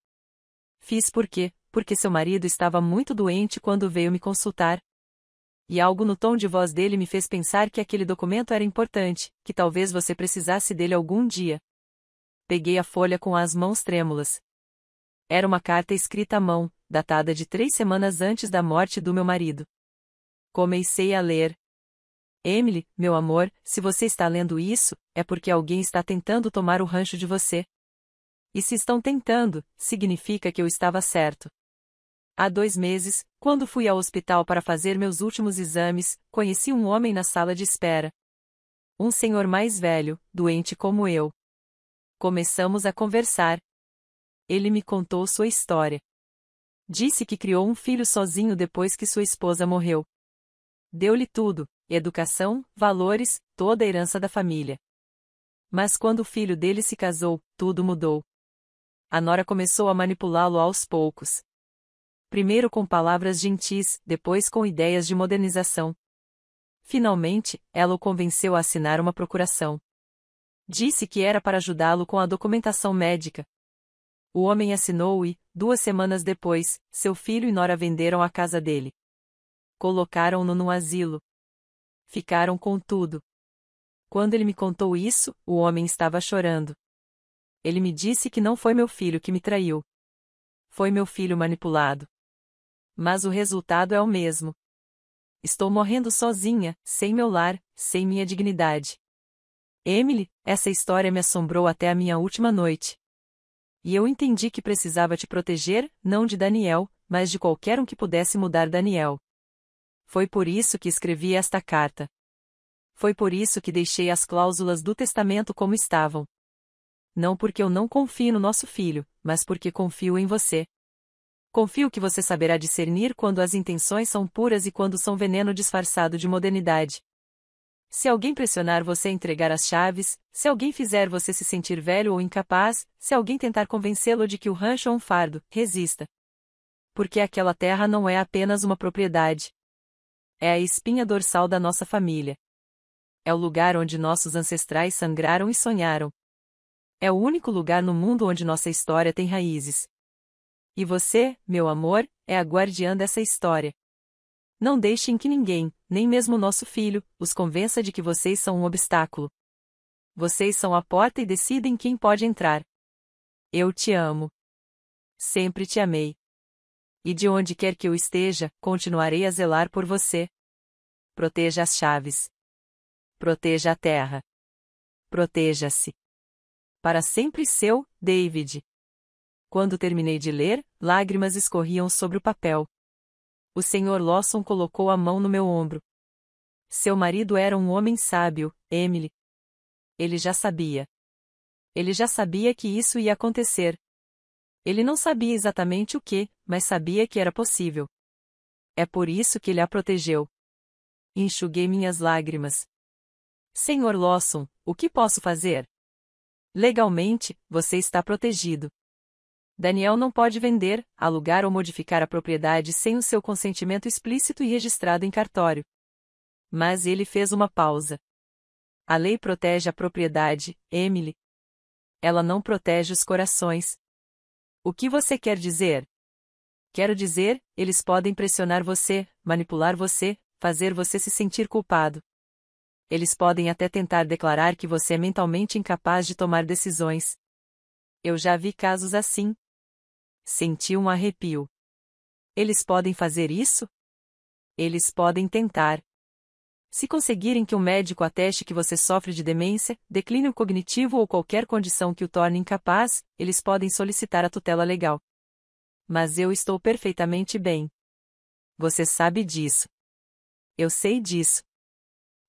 Fiz porque seu marido estava muito doente quando veio me consultar. E algo no tom de voz dele me fez pensar que aquele documento era importante, que talvez você precisasse dele algum dia. Peguei a folha com as mãos trêmulas. Era uma carta escrita à mão, datada de 3 semanas antes da morte do meu marido. Comecei a ler. Emily, meu amor, se você está lendo isso, é porque alguém está tentando tomar o rancho de você. E se estão tentando, significa que eu estava certo. Há 2 meses, quando fui ao hospital para fazer meus últimos exames, conheci um homem na sala de espera. Um senhor mais velho, doente como eu. Começamos a conversar. Ele me contou sua história. Disse que criou um filho sozinho depois que sua esposa morreu. Deu-lhe tudo, educação, valores, toda a herança da família. Mas quando o filho dele se casou, tudo mudou. A nora começou a manipulá-lo aos poucos. Primeiro com palavras gentis, depois com ideias de modernização. Finalmente, ela o convenceu a assinar uma procuração. Disse que era para ajudá-lo com a documentação médica. O homem assinou e, 2 semanas depois, seu filho e nora venderam a casa dele. Colocaram-no num asilo. Ficaram com tudo. Quando ele me contou isso, o homem estava chorando. Ele me disse que não foi meu filho que me traiu. Foi meu filho manipulado. Mas o resultado é o mesmo. Estou morrendo sozinha, sem meu lar, sem minha dignidade. Emily, essa história me assombrou até a minha última noite. E eu entendi que precisava te proteger, não de Daniel, mas de qualquer um que pudesse mudar Daniel. Foi por isso que escrevi esta carta. Foi por isso que deixei as cláusulas do testamento como estavam. Não porque eu não confio no nosso filho, mas porque confio em você. Confio que você saberá discernir quando as intenções são puras e quando são veneno disfarçado de modernidade. Se alguém pressionar você a entregar as chaves, se alguém fizer você se sentir velho ou incapaz, se alguém tentar convencê-lo de que o rancho é um fardo, resista. Porque aquela terra não é apenas uma propriedade. É a espinha dorsal da nossa família. É o lugar onde nossos ancestrais sangraram e sonharam. É o único lugar no mundo onde nossa história tem raízes. E você, meu amor, é a guardiã dessa história. Não deixem que ninguém, nem mesmo nosso filho, os convença de que vocês são um obstáculo. Vocês são a porta e decidem quem pode entrar. Eu te amo. Sempre te amei. E de onde quer que eu esteja, continuarei a zelar por você. Proteja as chaves. Proteja a terra. Proteja-se. Para sempre seu, David. Quando terminei de ler, lágrimas escorriam sobre o papel. O Sr. Lawson colocou a mão no meu ombro. Seu marido era um homem sábio, Emily. Ele já sabia. Ele já sabia que isso ia acontecer. Ele não sabia exatamente o que, mas sabia que era possível. É por isso que ele a protegeu. Enxuguei minhas lágrimas. Sr. Lawson, o que posso fazer? Legalmente, você está protegido. Daniel não pode vender, alugar ou modificar a propriedade sem o seu consentimento explícito e registrado em cartório. Mas ele fez uma pausa. A lei protege a propriedade, Emily. Ela não protege os corações. O que você quer dizer? Quero dizer, eles podem pressionar você, manipular você, fazer você se sentir culpado. Eles podem até tentar declarar que você é mentalmente incapaz de tomar decisões. Eu já vi casos assim. Senti um arrepio. Eles podem fazer isso? Eles podem tentar. Se conseguirem que um médico ateste que você sofre de demência, declínio cognitivo ou qualquer condição que o torne incapaz, eles podem solicitar a tutela legal. Mas eu estou perfeitamente bem. Você sabe disso. Eu sei disso.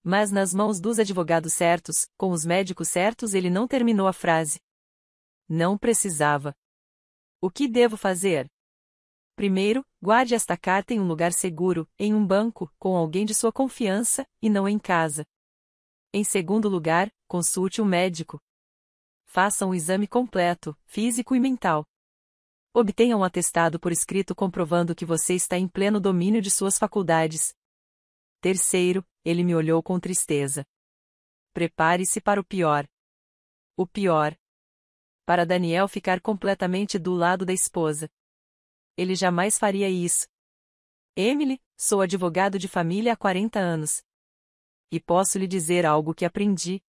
Mas nas mãos dos advogados certos, com os médicos certos, ele não terminou a frase. Não precisava. O que devo fazer? Primeiro, guarde esta carta em um lugar seguro, em um banco, com alguém de sua confiança, e não em casa. Em segundo lugar, consulte um médico. Faça um exame completo, físico e mental. Obtenha um atestado por escrito comprovando que você está em pleno domínio de suas faculdades. Terceiro, ele me olhou com tristeza. Prepare-se para o pior. O pior. Para Daniel ficar completamente do lado da esposa. Ele jamais faria isso. Emily, sou advogado de família há 40 anos. E posso lhe dizer algo que aprendi.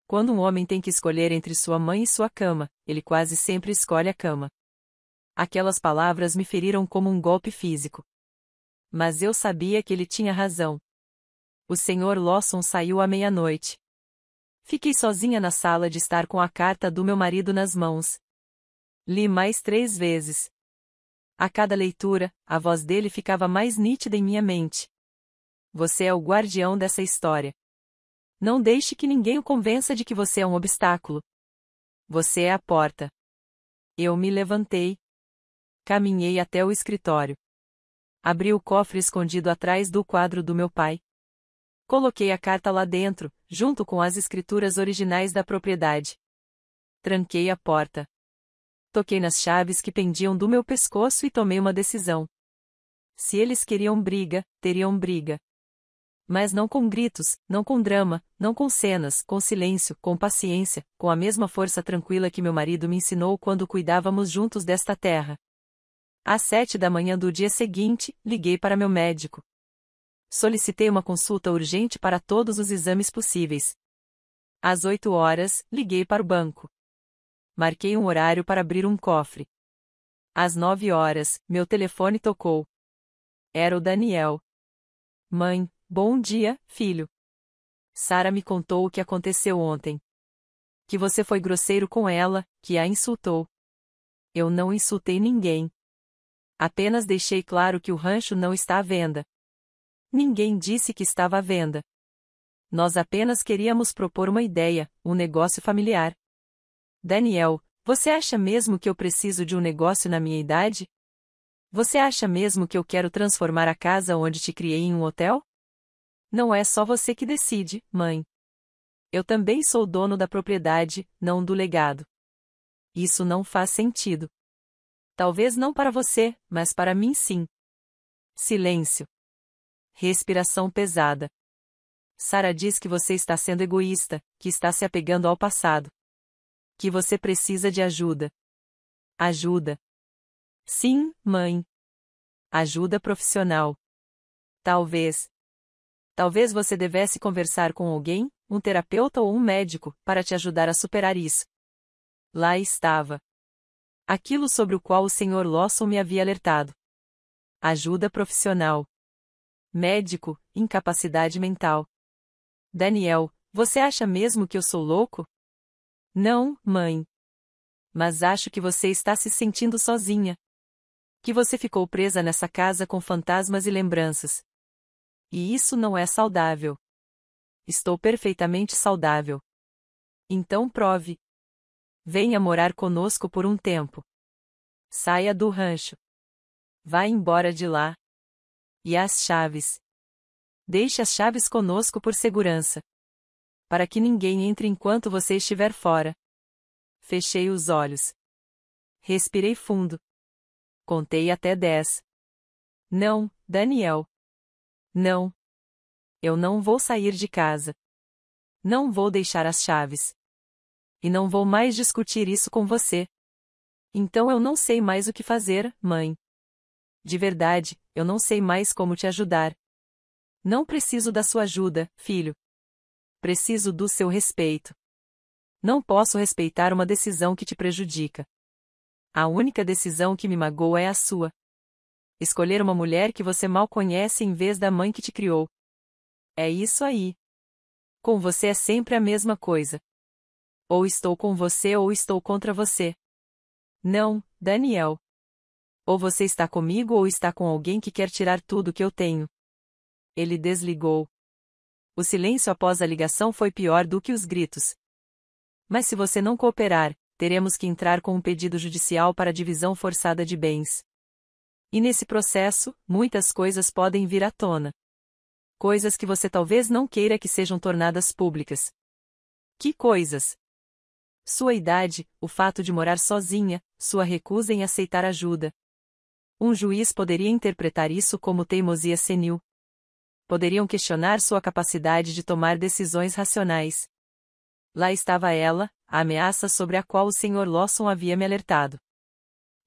Quando um homem tem que escolher entre sua mãe e sua cama, ele quase sempre escolhe a cama. Aquelas palavras me feriram como um golpe físico. Mas eu sabia que ele tinha razão. O Sr. Lawson saiu à meia-noite. Fiquei sozinha na sala de estar com a carta do meu marido nas mãos. Li mais 3 vezes. A cada leitura, a voz dele ficava mais nítida em minha mente. Você é o guardião dessa história. Não deixe que ninguém o convença de que você é um obstáculo. Você é a porta. Eu me levantei. Caminhei até o escritório. Abri o cofre escondido atrás do quadro do meu pai. Coloquei a carta lá dentro, junto com as escrituras originais da propriedade. Tranquei a porta. Toquei nas chaves que pendiam do meu pescoço e tomei uma decisão. Se eles queriam briga, teriam briga. Mas não com gritos, não com drama, não com cenas, com silêncio, com paciência, com a mesma força tranquila que meu marido me ensinou quando cuidávamos juntos desta terra. Às 7 da manhã do dia seguinte, liguei para meu médico. Solicitei uma consulta urgente para todos os exames possíveis. Às 8 horas, liguei para o banco. Marquei um horário para abrir um cofre. Às 9 horas, meu telefone tocou. Era o Daniel. Mãe, bom dia, filho. Sara me contou o que aconteceu ontem. Que você foi grosseiro com ela, que a insultou. Eu não insultei ninguém. Apenas deixei claro que o rancho não está à venda. Ninguém disse que estava à venda. Nós apenas queríamos propor uma ideia, um negócio familiar. Daniel, você acha mesmo que eu preciso de um negócio na minha idade? Você acha mesmo que eu quero transformar a casa onde te criei em um hotel? Não é só você que decide, mãe. Eu também sou dono da propriedade, não do legado. Isso não faz sentido. Talvez não para você, mas para mim sim. Silêncio. Respiração pesada. Sara diz que você está sendo egoísta, que está se apegando ao passado. Que você precisa de ajuda. Ajuda. Sim, mãe. Ajuda profissional. Talvez. Talvez você devesse conversar com alguém, um terapeuta ou um médico, para te ajudar a superar isso. Lá estava. Aquilo sobre o qual o Sr. Lawson me havia alertado. Ajuda profissional. Médico, incapacidade mental. Daniel, você acha mesmo que eu sou louco? Não, mãe. Mas acho que você está se sentindo sozinha. Que você ficou presa nessa casa com fantasmas e lembranças. E isso não é saudável. Estou perfeitamente saudável. Então prove. Venha morar conosco por um tempo. Saia do rancho. Vá embora de lá. E as chaves? Deixe as chaves conosco por segurança. Para que ninguém entre enquanto você estiver fora. Fechei os olhos. Respirei fundo. Contei até 10. Não, Daniel. Não. Eu não vou sair de casa. Não vou deixar as chaves. E não vou mais discutir isso com você. Então eu não sei mais o que fazer, mãe. De verdade, eu não sei mais como te ajudar. Não preciso da sua ajuda, filho. Preciso do seu respeito. Não posso respeitar uma decisão que te prejudica. A única decisão que me magoa é a sua. Escolher uma mulher que você mal conhece em vez da mãe que te criou. É isso aí. Com você é sempre a mesma coisa. Ou estou com você ou estou contra você. Não, Daniel. Ou você está comigo ou está com alguém que quer tirar tudo que eu tenho. Ele desligou. O silêncio após a ligação foi pior do que os gritos. Mas se você não cooperar, teremos que entrar com um pedido judicial para divisão forçada de bens. E nesse processo, muitas coisas podem vir à tona. Coisas que você talvez não queira que sejam tornadas públicas. Que coisas? Sua idade, o fato de morar sozinha, sua recusa em aceitar ajuda. Um juiz poderia interpretar isso como teimosia senil. Poderiam questionar sua capacidade de tomar decisões racionais. Lá estava ela, a ameaça sobre a qual o Sr. Lawson havia me alertado.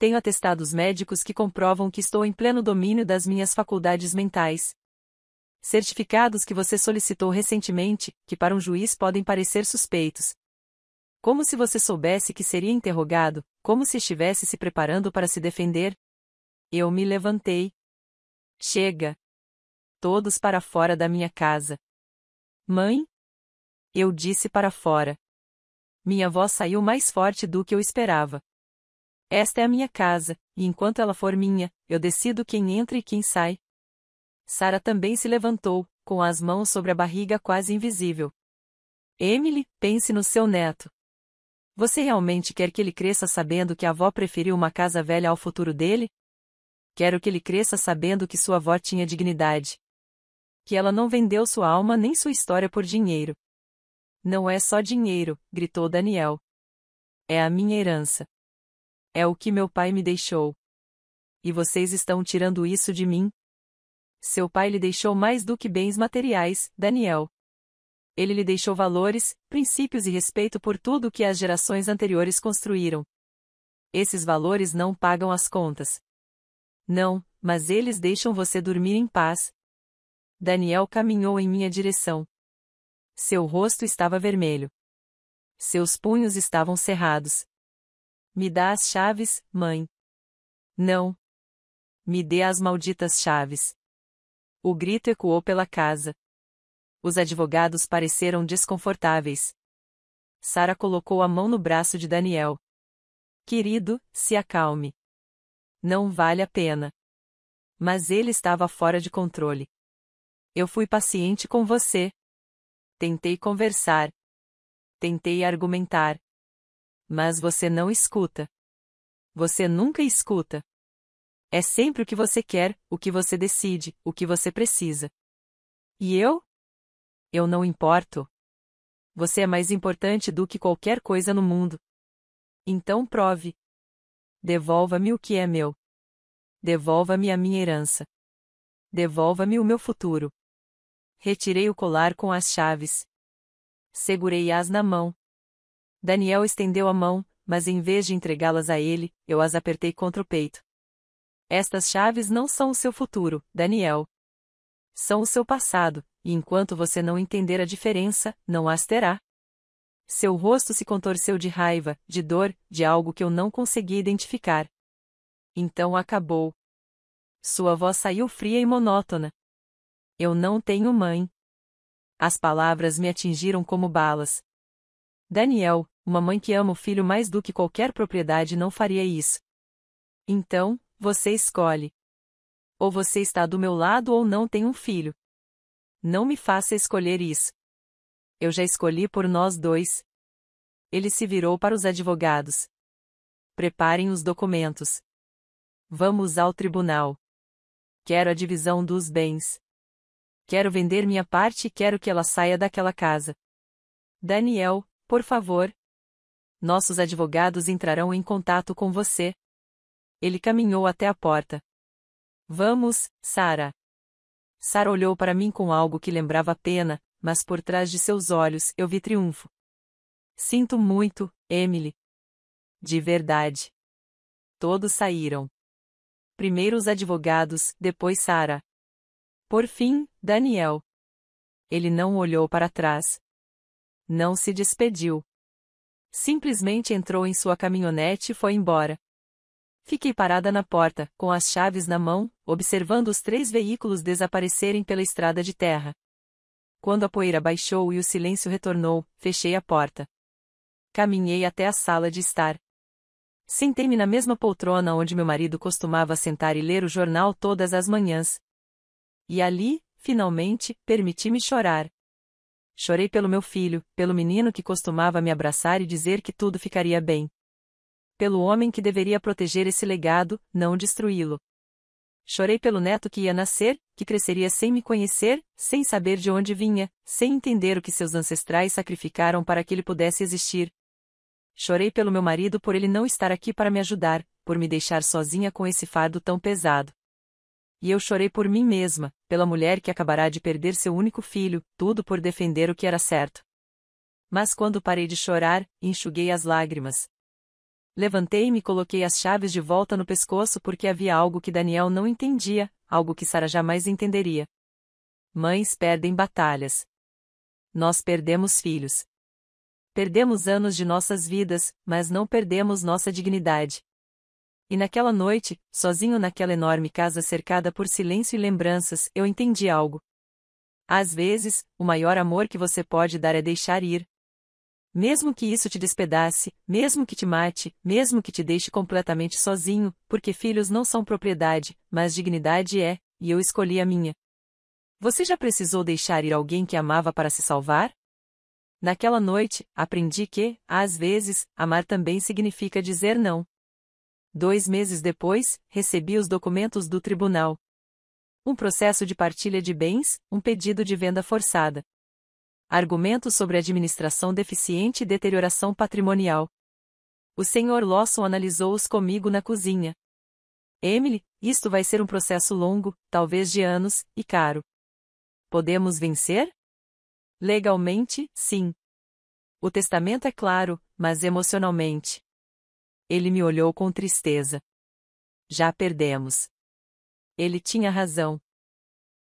Tenho atestados médicos que comprovam que estou em pleno domínio das minhas faculdades mentais. Certificados que você solicitou recentemente, que para um juiz podem parecer suspeitos. Como se você soubesse que seria interrogado, como se estivesse se preparando para se defender. Eu me levantei. Chega. Todos para fora da minha casa. Mãe? Eu disse para fora. Minha voz saiu mais forte do que eu esperava. Esta é a minha casa, e enquanto ela for minha, eu decido quem entra e quem sai. Sarah também se levantou, com as mãos sobre a barriga quase invisível. Emily, pense no seu neto. Você realmente quer que ele cresça sabendo que a avó preferiu uma casa velha ao futuro dele? Quero que ele cresça sabendo que sua avó tinha dignidade. Que ela não vendeu sua alma nem sua história por dinheiro. Não é só dinheiro, gritou Daniel. É a minha herança. É o que meu pai me deixou. E vocês estão tirando isso de mim? Seu pai lhe deixou mais do que bens materiais, Daniel. Ele lhe deixou valores, princípios e respeito por tudo que as gerações anteriores construíram. Esses valores não pagam as contas. Não, mas eles deixam você dormir em paz. Daniel caminhou em minha direção. Seu rosto estava vermelho. Seus punhos estavam cerrados. Me dá as chaves, mãe. Não. Me dê as malditas chaves. O grito ecoou pela casa. Os advogados pareceram desconfortáveis. Sarah colocou a mão no braço de Daniel. Querido, se acalme. Não vale a pena. Mas ele estava fora de controle. Eu fui paciente com você. Tentei conversar. Tentei argumentar. Mas você não escuta. Você nunca escuta. É sempre o que você quer, o que você decide, o que você precisa. E eu? Eu não importo. Você é mais importante do que qualquer coisa no mundo. Então prove. Devolva-me o que é meu. Devolva-me a minha herança. Devolva-me o meu futuro. Retirei o colar com as chaves. Segurei-as na mão. Daniel estendeu a mão, mas em vez de entregá-las a ele, eu as apertei contra o peito. Estas chaves não são o seu futuro, Daniel. São o seu passado, e enquanto você não entender a diferença, não as terá. Seu rosto se contorceu de raiva, de dor, de algo que eu não conseguia identificar. Então acabou. Sua voz saiu fria e monótona. Eu não tenho mãe. As palavras me atingiram como balas. Daniel, uma mãe que ama o filho mais do que qualquer propriedade não faria isso. Então, você escolhe. Ou você está do meu lado ou não tem um filho. Não me faça escolher isso. Eu já escolhi por nós dois. Ele se virou para os advogados. Preparem os documentos. Vamos ao tribunal. Quero a divisão dos bens. Quero vender minha parte e quero que ela saia daquela casa. Daniel, por favor. Nossos advogados entrarão em contato com você. Ele caminhou até a porta. Vamos, Sarah. Sarah olhou para mim com algo que lembrava pena, mas por trás de seus olhos eu vi triunfo. Sinto muito, Emily. De verdade. Todos saíram. Primeiro os advogados, depois Sarah. Por fim, Daniel. Ele não olhou para trás. Não se despediu. Simplesmente entrou em sua caminhonete e foi embora. Fiquei parada na porta, com as chaves na mão, observando os 3 veículos desaparecerem pela estrada de terra. Quando a poeira baixou e o silêncio retornou, fechei a porta. Caminhei até a sala de estar. Sentei-me na mesma poltrona onde meu marido costumava sentar e ler o jornal todas as manhãs. E ali, finalmente, permiti-me chorar. Chorei pelo meu filho, pelo menino que costumava me abraçar e dizer que tudo ficaria bem. Pelo homem que deveria proteger esse legado, não destruí-lo. Chorei pelo neto que ia nascer, que cresceria sem me conhecer, sem saber de onde vinha, sem entender o que seus ancestrais sacrificaram para que ele pudesse existir. Chorei pelo meu marido por ele não estar aqui para me ajudar, por me deixar sozinha com esse fardo tão pesado. E eu chorei por mim mesma, pela mulher que acabará de perder seu único filho, tudo por defender o que era certo. Mas quando parei de chorar, enxuguei as lágrimas. Levantei-me e coloquei as chaves de volta no pescoço porque havia algo que Daniel não entendia, algo que Sara jamais entenderia. Mães perdem batalhas. Nós perdemos filhos. Perdemos anos de nossas vidas, mas não perdemos nossa dignidade. E naquela noite, sozinho naquela enorme casa cercada por silêncio e lembranças, eu entendi algo. Às vezes, o maior amor que você pode dar é deixar ir. Mesmo que isso te despedace, mesmo que te mate, mesmo que te deixe completamente sozinho, porque filhos não são propriedade, mas dignidade é, e eu escolhi a minha. Você já precisou deixar ir alguém que amava para se salvar? Naquela noite, aprendi que, às vezes, amar também significa dizer não. 2 meses depois, recebi os documentos do tribunal. Um processo de partilha de bens, um pedido de venda forçada. Argumentos sobre administração deficiente e deterioração patrimonial. O Sr. Lawson analisou-os comigo na cozinha. Emily, isto vai ser um processo longo, talvez de anos, e caro. Podemos vencer? Legalmente, sim. O testamento é claro, mas emocionalmente. Ele me olhou com tristeza. Já perdemos. Ele tinha razão.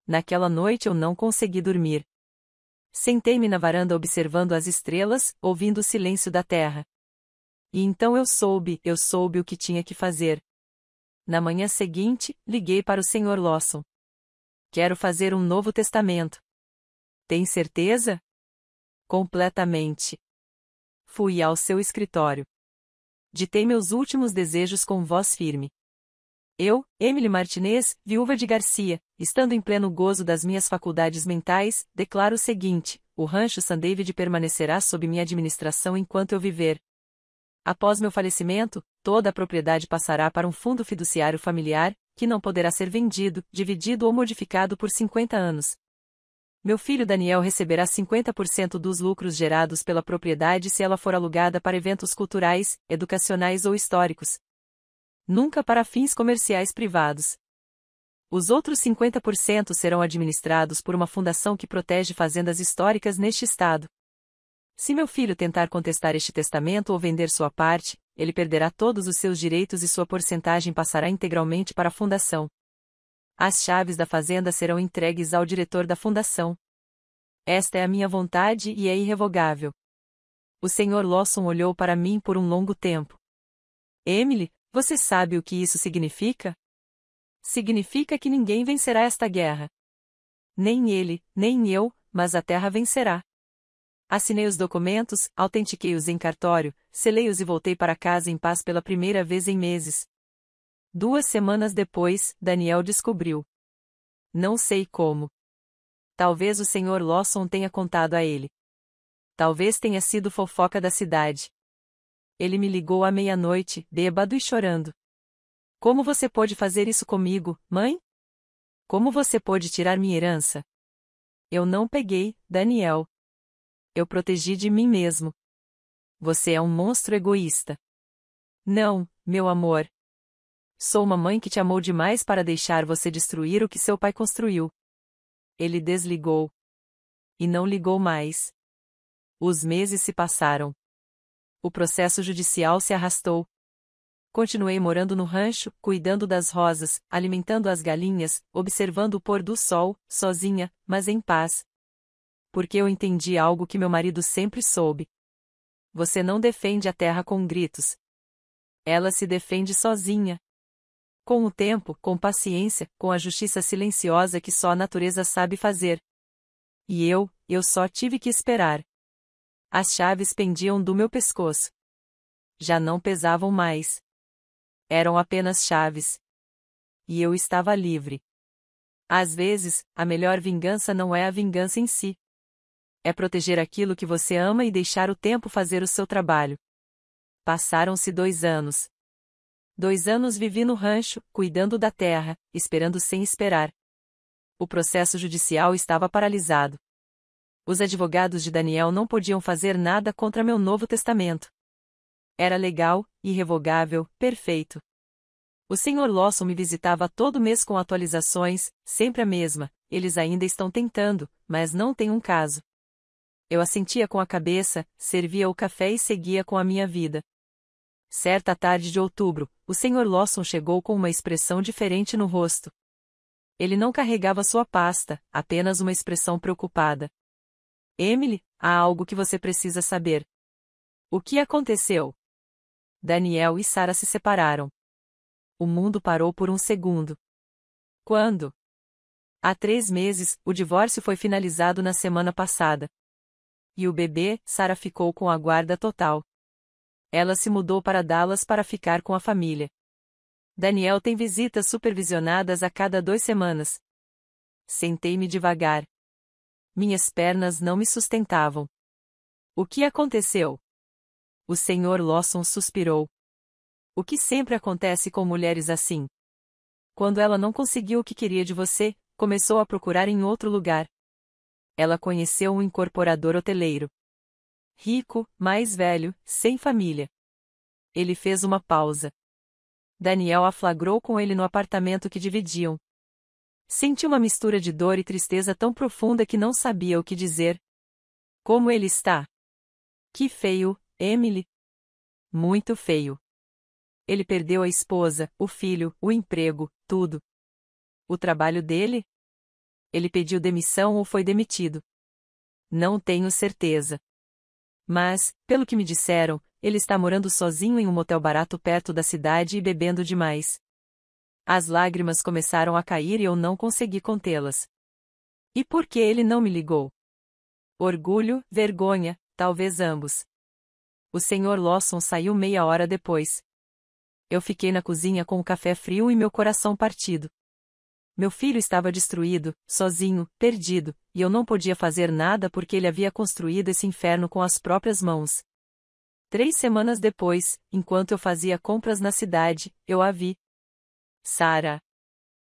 Naquela noite eu não consegui dormir. Sentei-me na varanda observando as estrelas, ouvindo o silêncio da terra. E então eu soube o que tinha que fazer. Na manhã seguinte, liguei para o Sr. Lawson. Quero fazer um novo testamento. Tem certeza? Completamente. Fui ao seu escritório. Ditei meus últimos desejos com voz firme. Eu, Emily Martinez, viúva de Garcia, estando em pleno gozo das minhas faculdades mentais, declaro o seguinte: o rancho San David permanecerá sob minha administração enquanto eu viver. Após meu falecimento, toda a propriedade passará para um fundo fiduciário familiar, que não poderá ser vendido, dividido ou modificado por 50 anos. Meu filho Daniel receberá 50% dos lucros gerados pela propriedade se ela for alugada para eventos culturais, educacionais ou históricos. Nunca para fins comerciais privados. Os outros 50% serão administrados por uma fundação que protege fazendas históricas neste estado. Se meu filho tentar contestar este testamento ou vender sua parte, ele perderá todos os seus direitos e sua porcentagem passará integralmente para a fundação. As chaves da fazenda serão entregues ao diretor da fundação. Esta é a minha vontade e é irrevogável. O Sr. Lawson olhou para mim por um longo tempo. Emily, você sabe o que isso significa? Significa que ninguém vencerá esta guerra. Nem ele, nem eu, mas a terra vencerá. Assinei os documentos, autentiquei-os em cartório, selei-os e voltei para casa em paz pela primeira vez em meses. 2 semanas depois, Daniel descobriu. Não sei como. Talvez o Sr. Lawson tenha contado a ele. Talvez tenha sido fofoca da cidade. Ele me ligou à meia-noite, bêbado e chorando. Como você pôde fazer isso comigo, mãe? Como você pôde tirar minha herança? Eu não peguei, Daniel. Eu protegi de mim mesmo. Você é um monstro egoísta. Não, meu amor. Sou uma mãe que te amou demais para deixar você destruir o que seu pai construiu. Ele desligou. E não ligou mais. Os meses se passaram. O processo judicial se arrastou. Continuei morando no rancho, cuidando das rosas, alimentando as galinhas, observando o pôr do sol, sozinha, mas em paz. Porque eu entendi algo que meu marido sempre soube. Você não defende a terra com gritos. Ela se defende sozinha. Com o tempo, com paciência, com a justiça silenciosa que só a natureza sabe fazer. E eu só tive que esperar. As chaves pendiam do meu pescoço. Já não pesavam mais. Eram apenas chaves. E eu estava livre. Às vezes, a melhor vingança não é a vingança em si. É proteger aquilo que você ama e deixar o tempo fazer o seu trabalho. Passaram-se 2 anos. 2 anos vivi no rancho, cuidando da terra, esperando sem esperar. O processo judicial estava paralisado. Os advogados de Daniel não podiam fazer nada contra meu novo testamento. Era legal, irrevogável, perfeito. O Sr. Lawson me visitava todo mês com atualizações, sempre a mesma: eles ainda estão tentando, mas não tem um caso. Eu assentia com a cabeça, servia o café e seguia com a minha vida. Certa tarde de outubro, o Sr. Lawson chegou com uma expressão diferente no rosto. Ele não carregava sua pasta, apenas uma expressão preocupada. Emily, há algo que você precisa saber. O que aconteceu? Daniel e Sarah se separaram. O mundo parou por um segundo. Quando? Há 3 meses, o divórcio foi finalizado na semana passada. E o bebê, Sarah ficou com a guarda total. Ela se mudou para Dallas para ficar com a família. Daniel tem visitas supervisionadas a cada 2 semanas. Sentei-me devagar. Minhas pernas não me sustentavam. O que aconteceu? O Sr. Lawson suspirou. O que sempre acontece com mulheres assim? Quando ela não conseguiu o que queria de você, começou a procurar em outro lugar. Ela conheceu um incorporador hoteleiro. Rico, mais velho, sem família. Ele fez uma pausa. Daniel a flagrou com ele no apartamento que dividiam. Senti uma mistura de dor e tristeza tão profunda que não sabia o que dizer. Como ele está? Que feio, Emily. Muito feio. Ele perdeu a esposa, o filho, o emprego, tudo. O trabalho dele? Ele pediu demissão ou foi demitido? Não tenho certeza. Mas, pelo que me disseram, ele está morando sozinho em um motel barato perto da cidade e bebendo demais. As lágrimas começaram a cair e eu não consegui contê-las. E por que ele não me ligou? Orgulho, vergonha, talvez ambos. O Sr. Lawson saiu meia hora depois. Eu fiquei na cozinha com o café frio e meu coração partido. Meu filho estava destruído, sozinho, perdido, e eu não podia fazer nada porque ele havia construído esse inferno com as próprias mãos. 3 semanas depois, enquanto eu fazia compras na cidade, eu a vi. Sarah.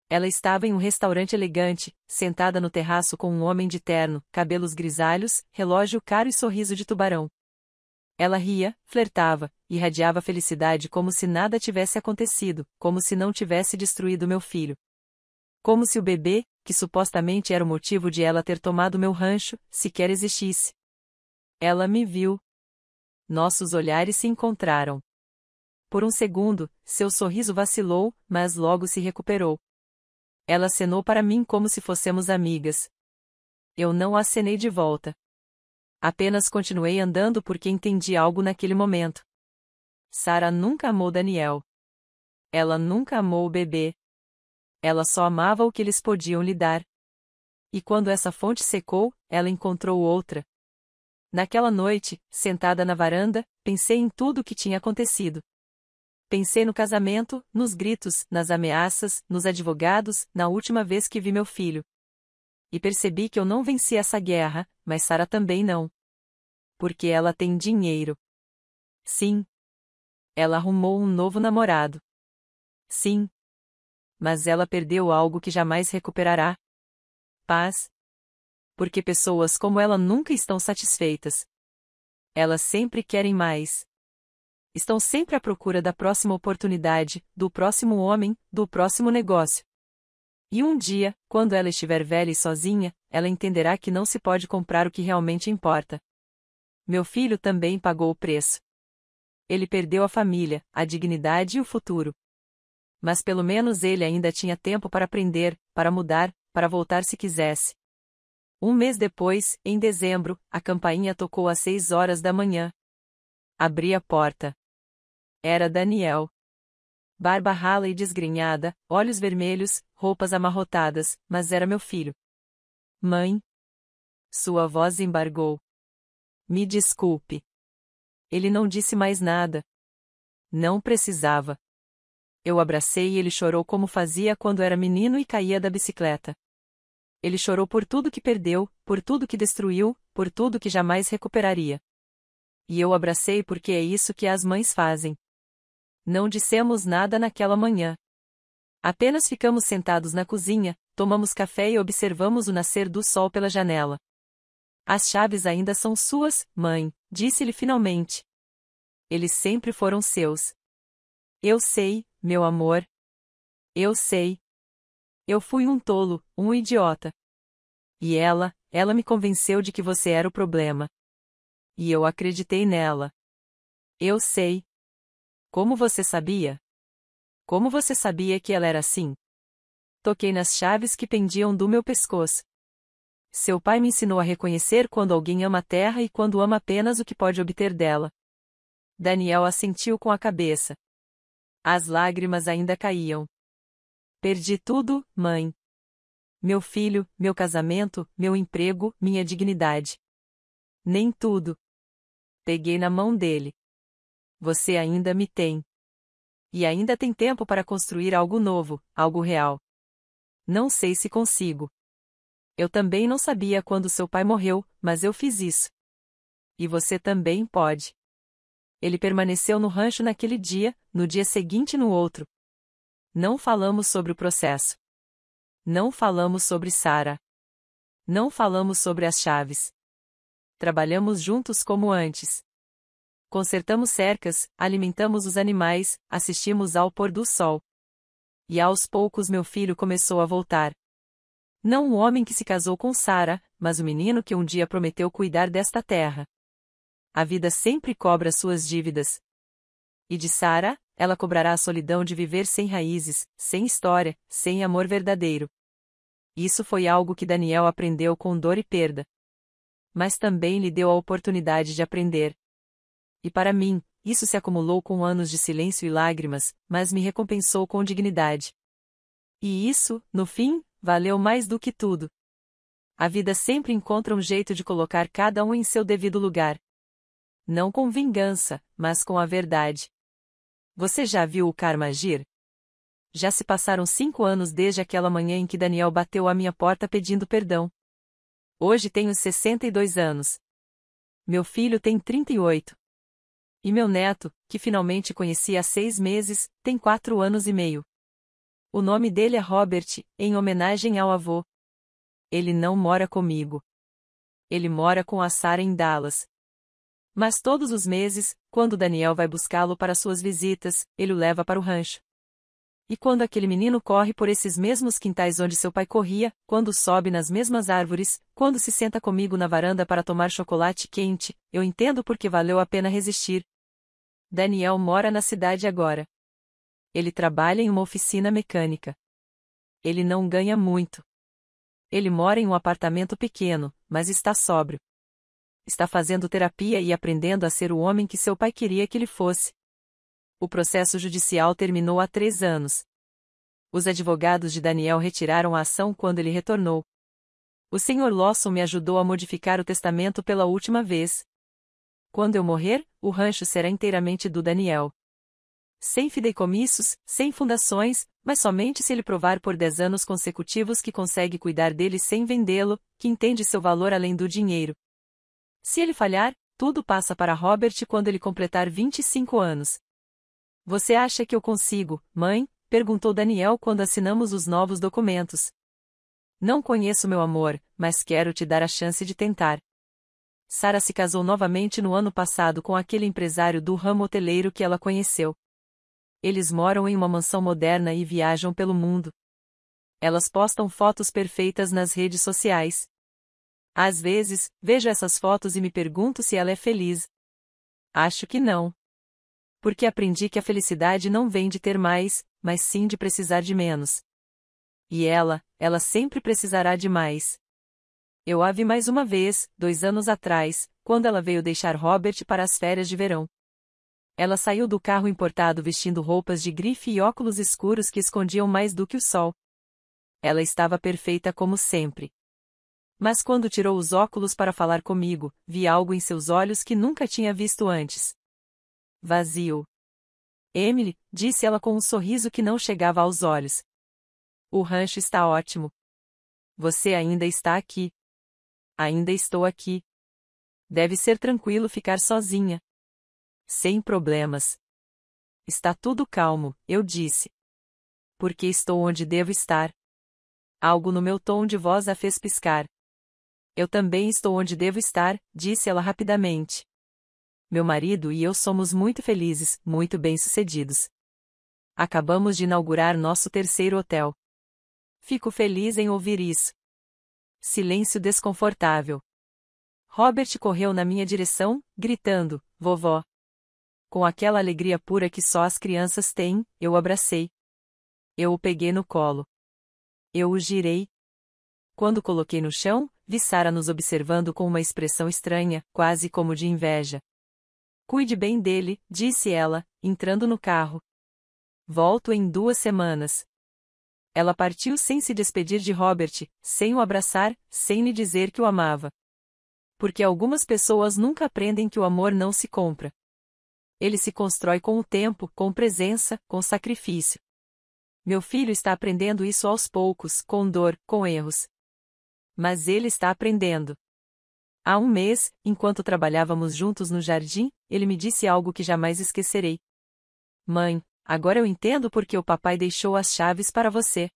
Ela estava em um restaurante elegante, sentada no terraço com um homem de terno, cabelos grisalhos, relógio caro e sorriso de tubarão. Ela ria, flertava, irradiava felicidade como se nada tivesse acontecido, como se não tivesse destruído meu filho. Como se o bebê, que supostamente era o motivo de ela ter tomado meu rancho, sequer existisse. Ela me viu. Nossos olhares se encontraram. Por um segundo, seu sorriso vacilou, mas logo se recuperou. Ela acenou para mim como se fôssemos amigas. Eu não acenei de volta. Apenas continuei andando porque entendi algo naquele momento. Sarah nunca amou Daniel. Ela nunca amou o bebê. Ela só amava o que eles podiam lhe dar. E quando essa fonte secou, ela encontrou outra. Naquela noite, sentada na varanda, pensei em tudo o que tinha acontecido. Pensei no casamento, nos gritos, nas ameaças, nos advogados, na última vez que vi meu filho. E percebi que eu não venci essa guerra, mas Sarah também não. Porque ela tem dinheiro. Sim. Ela arrumou um novo namorado. Sim. Mas ela perdeu algo que jamais recuperará. Paz. Porque pessoas como ela nunca estão satisfeitas. Elas sempre querem mais. Estão sempre à procura da próxima oportunidade, do próximo homem, do próximo negócio. E um dia, quando ela estiver velha e sozinha, ela entenderá que não se pode comprar o que realmente importa. Meu filho também pagou o preço. Ele perdeu a família, a dignidade e o futuro. Mas pelo menos ele ainda tinha tempo para aprender, para mudar, para voltar se quisesse. 1 mês depois, em dezembro, a campainha tocou às 6 horas da manhã. Abri a porta. Era Daniel. Barba rala e desgrenhada, olhos vermelhos, roupas amarrotadas, mas era meu filho. Mãe? Sua voz embargou. Me desculpe. Ele não disse mais nada. Não precisava. Eu o abracei e ele chorou como fazia quando era menino e caía da bicicleta. Ele chorou por tudo que perdeu, por tudo que destruiu, por tudo que jamais recuperaria. E eu o abracei porque é isso que as mães fazem. Não dissemos nada naquela manhã. Apenas ficamos sentados na cozinha, tomamos café e observamos o nascer do sol pela janela. As chaves ainda são suas, mãe, disse-lhe finalmente. Eles sempre foram seus. Eu sei, meu amor. Eu sei. Eu fui um tolo, um idiota. E ela me convenceu de que você era o problema. E eu acreditei nela. Eu sei. Como você sabia? Como você sabia que ela era assim? Toquei nas chaves que pendiam do meu pescoço. Seu pai me ensinou a reconhecer quando alguém ama a terra e quando ama apenas o que pode obter dela. Daniel assentiu com a cabeça. As lágrimas ainda caíam. Perdi tudo, mãe. Meu filho, meu casamento, meu emprego, minha dignidade. Nem tudo. Peguei na mão dele. Você ainda me tem. E ainda tem tempo para construir algo novo, algo real. Não sei se consigo. Eu também não sabia quando seu pai morreu, mas eu fiz isso. E você também pode. Ele permaneceu no rancho naquele dia, no dia seguinte e no outro. Não falamos sobre o processo. Não falamos sobre Sarah. Não falamos sobre as chaves. Trabalhamos juntos como antes. Consertamos cercas, alimentamos os animais, assistimos ao pôr do sol. E aos poucos meu filho começou a voltar. Não o homem que se casou com Sarah, mas o menino que um dia prometeu cuidar desta terra. A vida sempre cobra suas dívidas. E de Sarah, ela cobrará a solidão de viver sem raízes, sem história, sem amor verdadeiro. Isso foi algo que Daniel aprendeu com dor e perda. Mas também lhe deu a oportunidade de aprender. E para mim, isso se acumulou com anos de silêncio e lágrimas, mas me recompensou com dignidade. E isso, no fim, valeu mais do que tudo. A vida sempre encontra um jeito de colocar cada um em seu devido lugar. Não com vingança, mas com a verdade. Você já viu o karma agir? Já se passaram 5 anos desde aquela manhã em que Daniel bateu à minha porta pedindo perdão. Hoje tenho 62 anos. Meu filho tem 38. E meu neto, que finalmente conheci há 6 meses, tem 4 anos e meio. O nome dele é Robert, em homenagem ao avô. Ele não mora comigo. Ele mora com a Sarah em Dallas. Mas todos os meses, quando Daniel vai buscá-lo para suas visitas, ele o leva para o rancho. E quando aquele menino corre por esses mesmos quintais onde seu pai corria, quando sobe nas mesmas árvores, quando se senta comigo na varanda para tomar chocolate quente, eu entendo por que valeu a pena resistir. Daniel mora na cidade agora. Ele trabalha em uma oficina mecânica. Ele não ganha muito. Ele mora em um apartamento pequeno, mas está sóbrio. Está fazendo terapia e aprendendo a ser o homem que seu pai queria que ele fosse. O processo judicial terminou há 3 anos. Os advogados de Daniel retiraram a ação quando ele retornou. O Sr. Lawson me ajudou a modificar o testamento pela última vez. Quando eu morrer, o rancho será inteiramente do Daniel. Sem fideicomissos, sem fundações, mas somente se ele provar por 10 anos consecutivos que consegue cuidar dele sem vendê-lo, que entende seu valor além do dinheiro. Se ele falhar, tudo passa para Robert quando ele completar 25 anos. Você acha que eu consigo, mãe? Perguntou Daniel quando assinamos os novos documentos. Não conheço meu amor, mas quero te dar a chance de tentar. Sarah se casou novamente no ano passado com aquele empresário do ramo hoteleiro que ela conheceu. Eles moram em uma mansão moderna e viajam pelo mundo. Elas postam fotos perfeitas nas redes sociais. Às vezes, vejo essas fotos e me pergunto se ela é feliz. Acho que não. Porque aprendi que a felicidade não vem de ter mais, mas sim de precisar de menos. E ela sempre precisará de mais. Eu a vi mais uma vez, 2 anos atrás, quando ela veio deixar Robert para as férias de verão. Ela saiu do carro importado vestindo roupas de grife e óculos escuros que escondiam mais do que o sol. Ela estava perfeita como sempre. Mas quando tirou os óculos para falar comigo, vi algo em seus olhos que nunca tinha visto antes. Vazio. Emily, disse ela com um sorriso que não chegava aos olhos. O rancho está ótimo. Você ainda está aqui. Ainda estou aqui. Deve ser tranquilo ficar sozinha. Sem problemas. Está tudo calmo, eu disse. Porque estou onde devo estar. Algo no meu tom de voz a fez piscar. Eu também estou onde devo estar, disse ela rapidamente. Meu marido e eu somos muito felizes, muito bem-sucedidos. Acabamos de inaugurar nosso 3º hotel. Fico feliz em ouvir isso. Silêncio desconfortável. Robert correu na minha direção, gritando, vovó. com aquela alegria pura que só as crianças têm, eu o abracei. Eu o peguei no colo. Eu o girei. Quando o coloquei no chão, vi Sara nos observando com uma expressão estranha, quase como de inveja. Cuide bem dele, disse ela, entrando no carro. Volto em 2 semanas. Ela partiu sem se despedir de Robert, sem o abraçar, sem lhe dizer que o amava. Porque algumas pessoas nunca aprendem que o amor não se compra. Ele se constrói com o tempo, com presença, com sacrifício. Meu filho está aprendendo isso aos poucos, com dor, com erros. Mas ele está aprendendo. Há 1 mês, enquanto trabalhávamos juntos no jardim, ele me disse algo que jamais esquecerei. Mãe, agora eu entendo por que o papai deixou as chaves para você.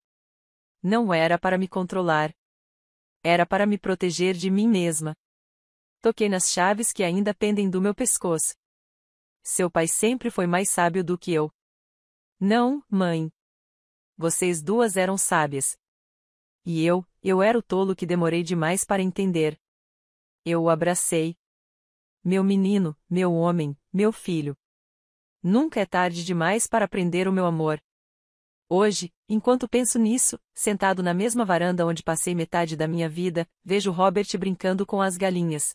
Não era para me controlar. Era para me proteger de mim mesma. Toquei nas chaves que ainda pendem do meu pescoço. Seu pai sempre foi mais sábio do que eu. Não, mãe. Vocês duas eram sábias. E eu era o tolo que demorei demais para entender. Eu o abracei. Meu menino, meu homem, meu filho. Nunca é tarde demais para aprender o meu amor. Hoje, enquanto penso nisso, sentado na mesma varanda onde passei metade da minha vida, vejo Robert brincando com as galinhas.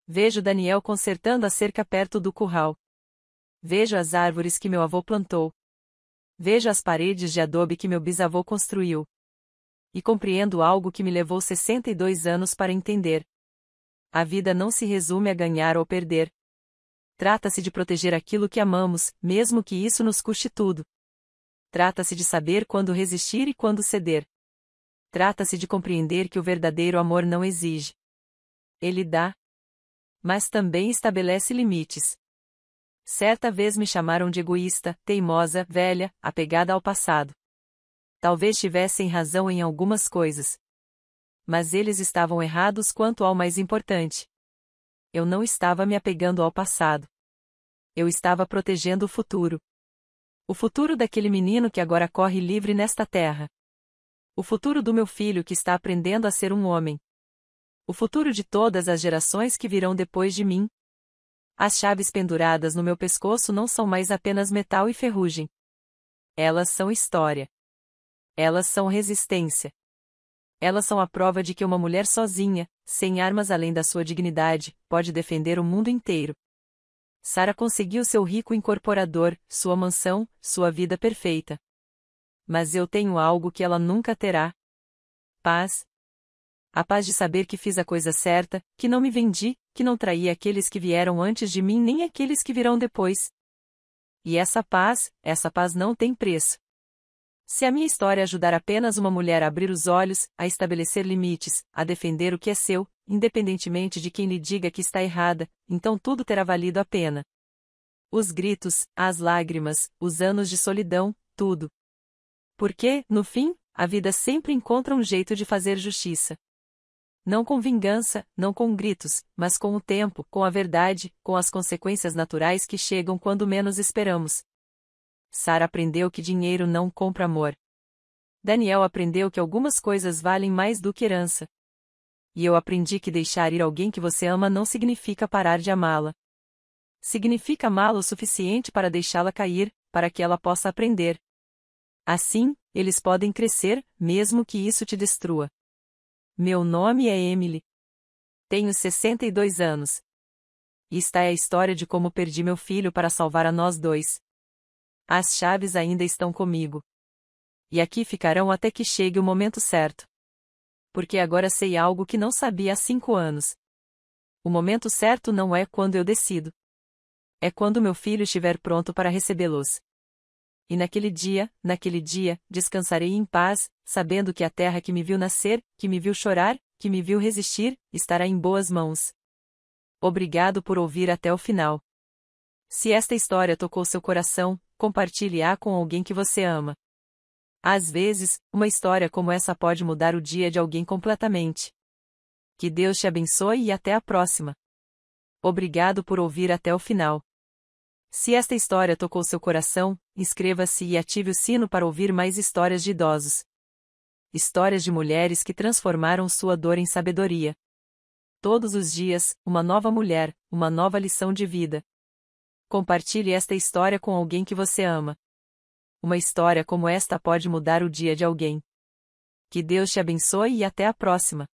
Vejo Daniel consertando a cerca perto do curral. Vejo as árvores que meu avô plantou. Vejo as paredes de adobe que meu bisavô construiu. E compreendo algo que me levou 62 anos para entender. A vida não se resume a ganhar ou perder. Trata-se de proteger aquilo que amamos, mesmo que isso nos custe tudo. Trata-se de saber quando resistir e quando ceder. Trata-se de compreender que o verdadeiro amor não exige. Ele dá. Mas também estabelece limites. Certa vez me chamaram de egoísta, teimosa, velha, apegada ao passado. Talvez tivessem razão em algumas coisas. Mas eles estavam errados quanto ao mais importante. Eu não estava me apegando ao passado. Eu estava protegendo o futuro. O futuro daquele menino que agora corre livre nesta terra. O futuro do meu filho que está aprendendo a ser um homem. O futuro de todas as gerações que virão depois de mim. As chaves penduradas no meu pescoço não são mais apenas metal e ferrugem. Elas são história. Elas são resistência. Elas são a prova de que uma mulher sozinha, sem armas além da sua dignidade, pode defender o mundo inteiro. Sara conseguiu seu rico incorporador, sua mansão, sua vida perfeita. Mas eu tenho algo que ela nunca terá. Paz. A paz de saber que fiz a coisa certa, que não me vendi, que não traí aqueles que vieram antes de mim nem aqueles que virão depois. E essa paz não tem preço. Se a minha história ajudar apenas uma mulher a abrir os olhos, a estabelecer limites, a defender o que é seu, independentemente de quem lhe diga que está errada, então tudo terá valido a pena. Os gritos, as lágrimas, os anos de solidão, tudo. Porque, no fim, a vida sempre encontra um jeito de fazer justiça. Não com vingança, não com gritos, mas com o tempo, com a verdade, com as consequências naturais que chegam quando menos esperamos. Sara aprendeu que dinheiro não compra amor. Daniel aprendeu que algumas coisas valem mais do que herança. E eu aprendi que deixar ir alguém que você ama não significa parar de amá-la. Significa amá-la o suficiente para deixá-la cair, para que ela possa aprender. Assim, eles podem crescer, mesmo que isso te destrua. Meu nome é Emily. Tenho 62 anos. E esta é a história de como perdi meu filho para salvar a nós dois. As chaves ainda estão comigo. E aqui ficarão até que chegue o momento certo. Porque agora sei algo que não sabia há 5 anos. O momento certo não é quando eu decido. É quando meu filho estiver pronto para recebê-los. E naquele dia, descansarei em paz, sabendo que a terra que me viu nascer, que me viu chorar, que me viu resistir, estará em boas mãos. Obrigado por ouvir até o final. Se esta história tocou seu coração, compartilhe-a com alguém que você ama. Às vezes, uma história como essa pode mudar o dia de alguém completamente. Que Deus te abençoe e até a próxima. Obrigado por ouvir até o final. Se esta história tocou seu coração, inscreva-se e ative o sino para ouvir mais histórias de idosos. Histórias de mulheres que transformaram sua dor em sabedoria. Todos os dias, uma nova mulher, uma nova lição de vida. Compartilhe esta história com alguém que você ama. Uma história como esta pode mudar o dia de alguém. Que Deus te abençoe e até a próxima.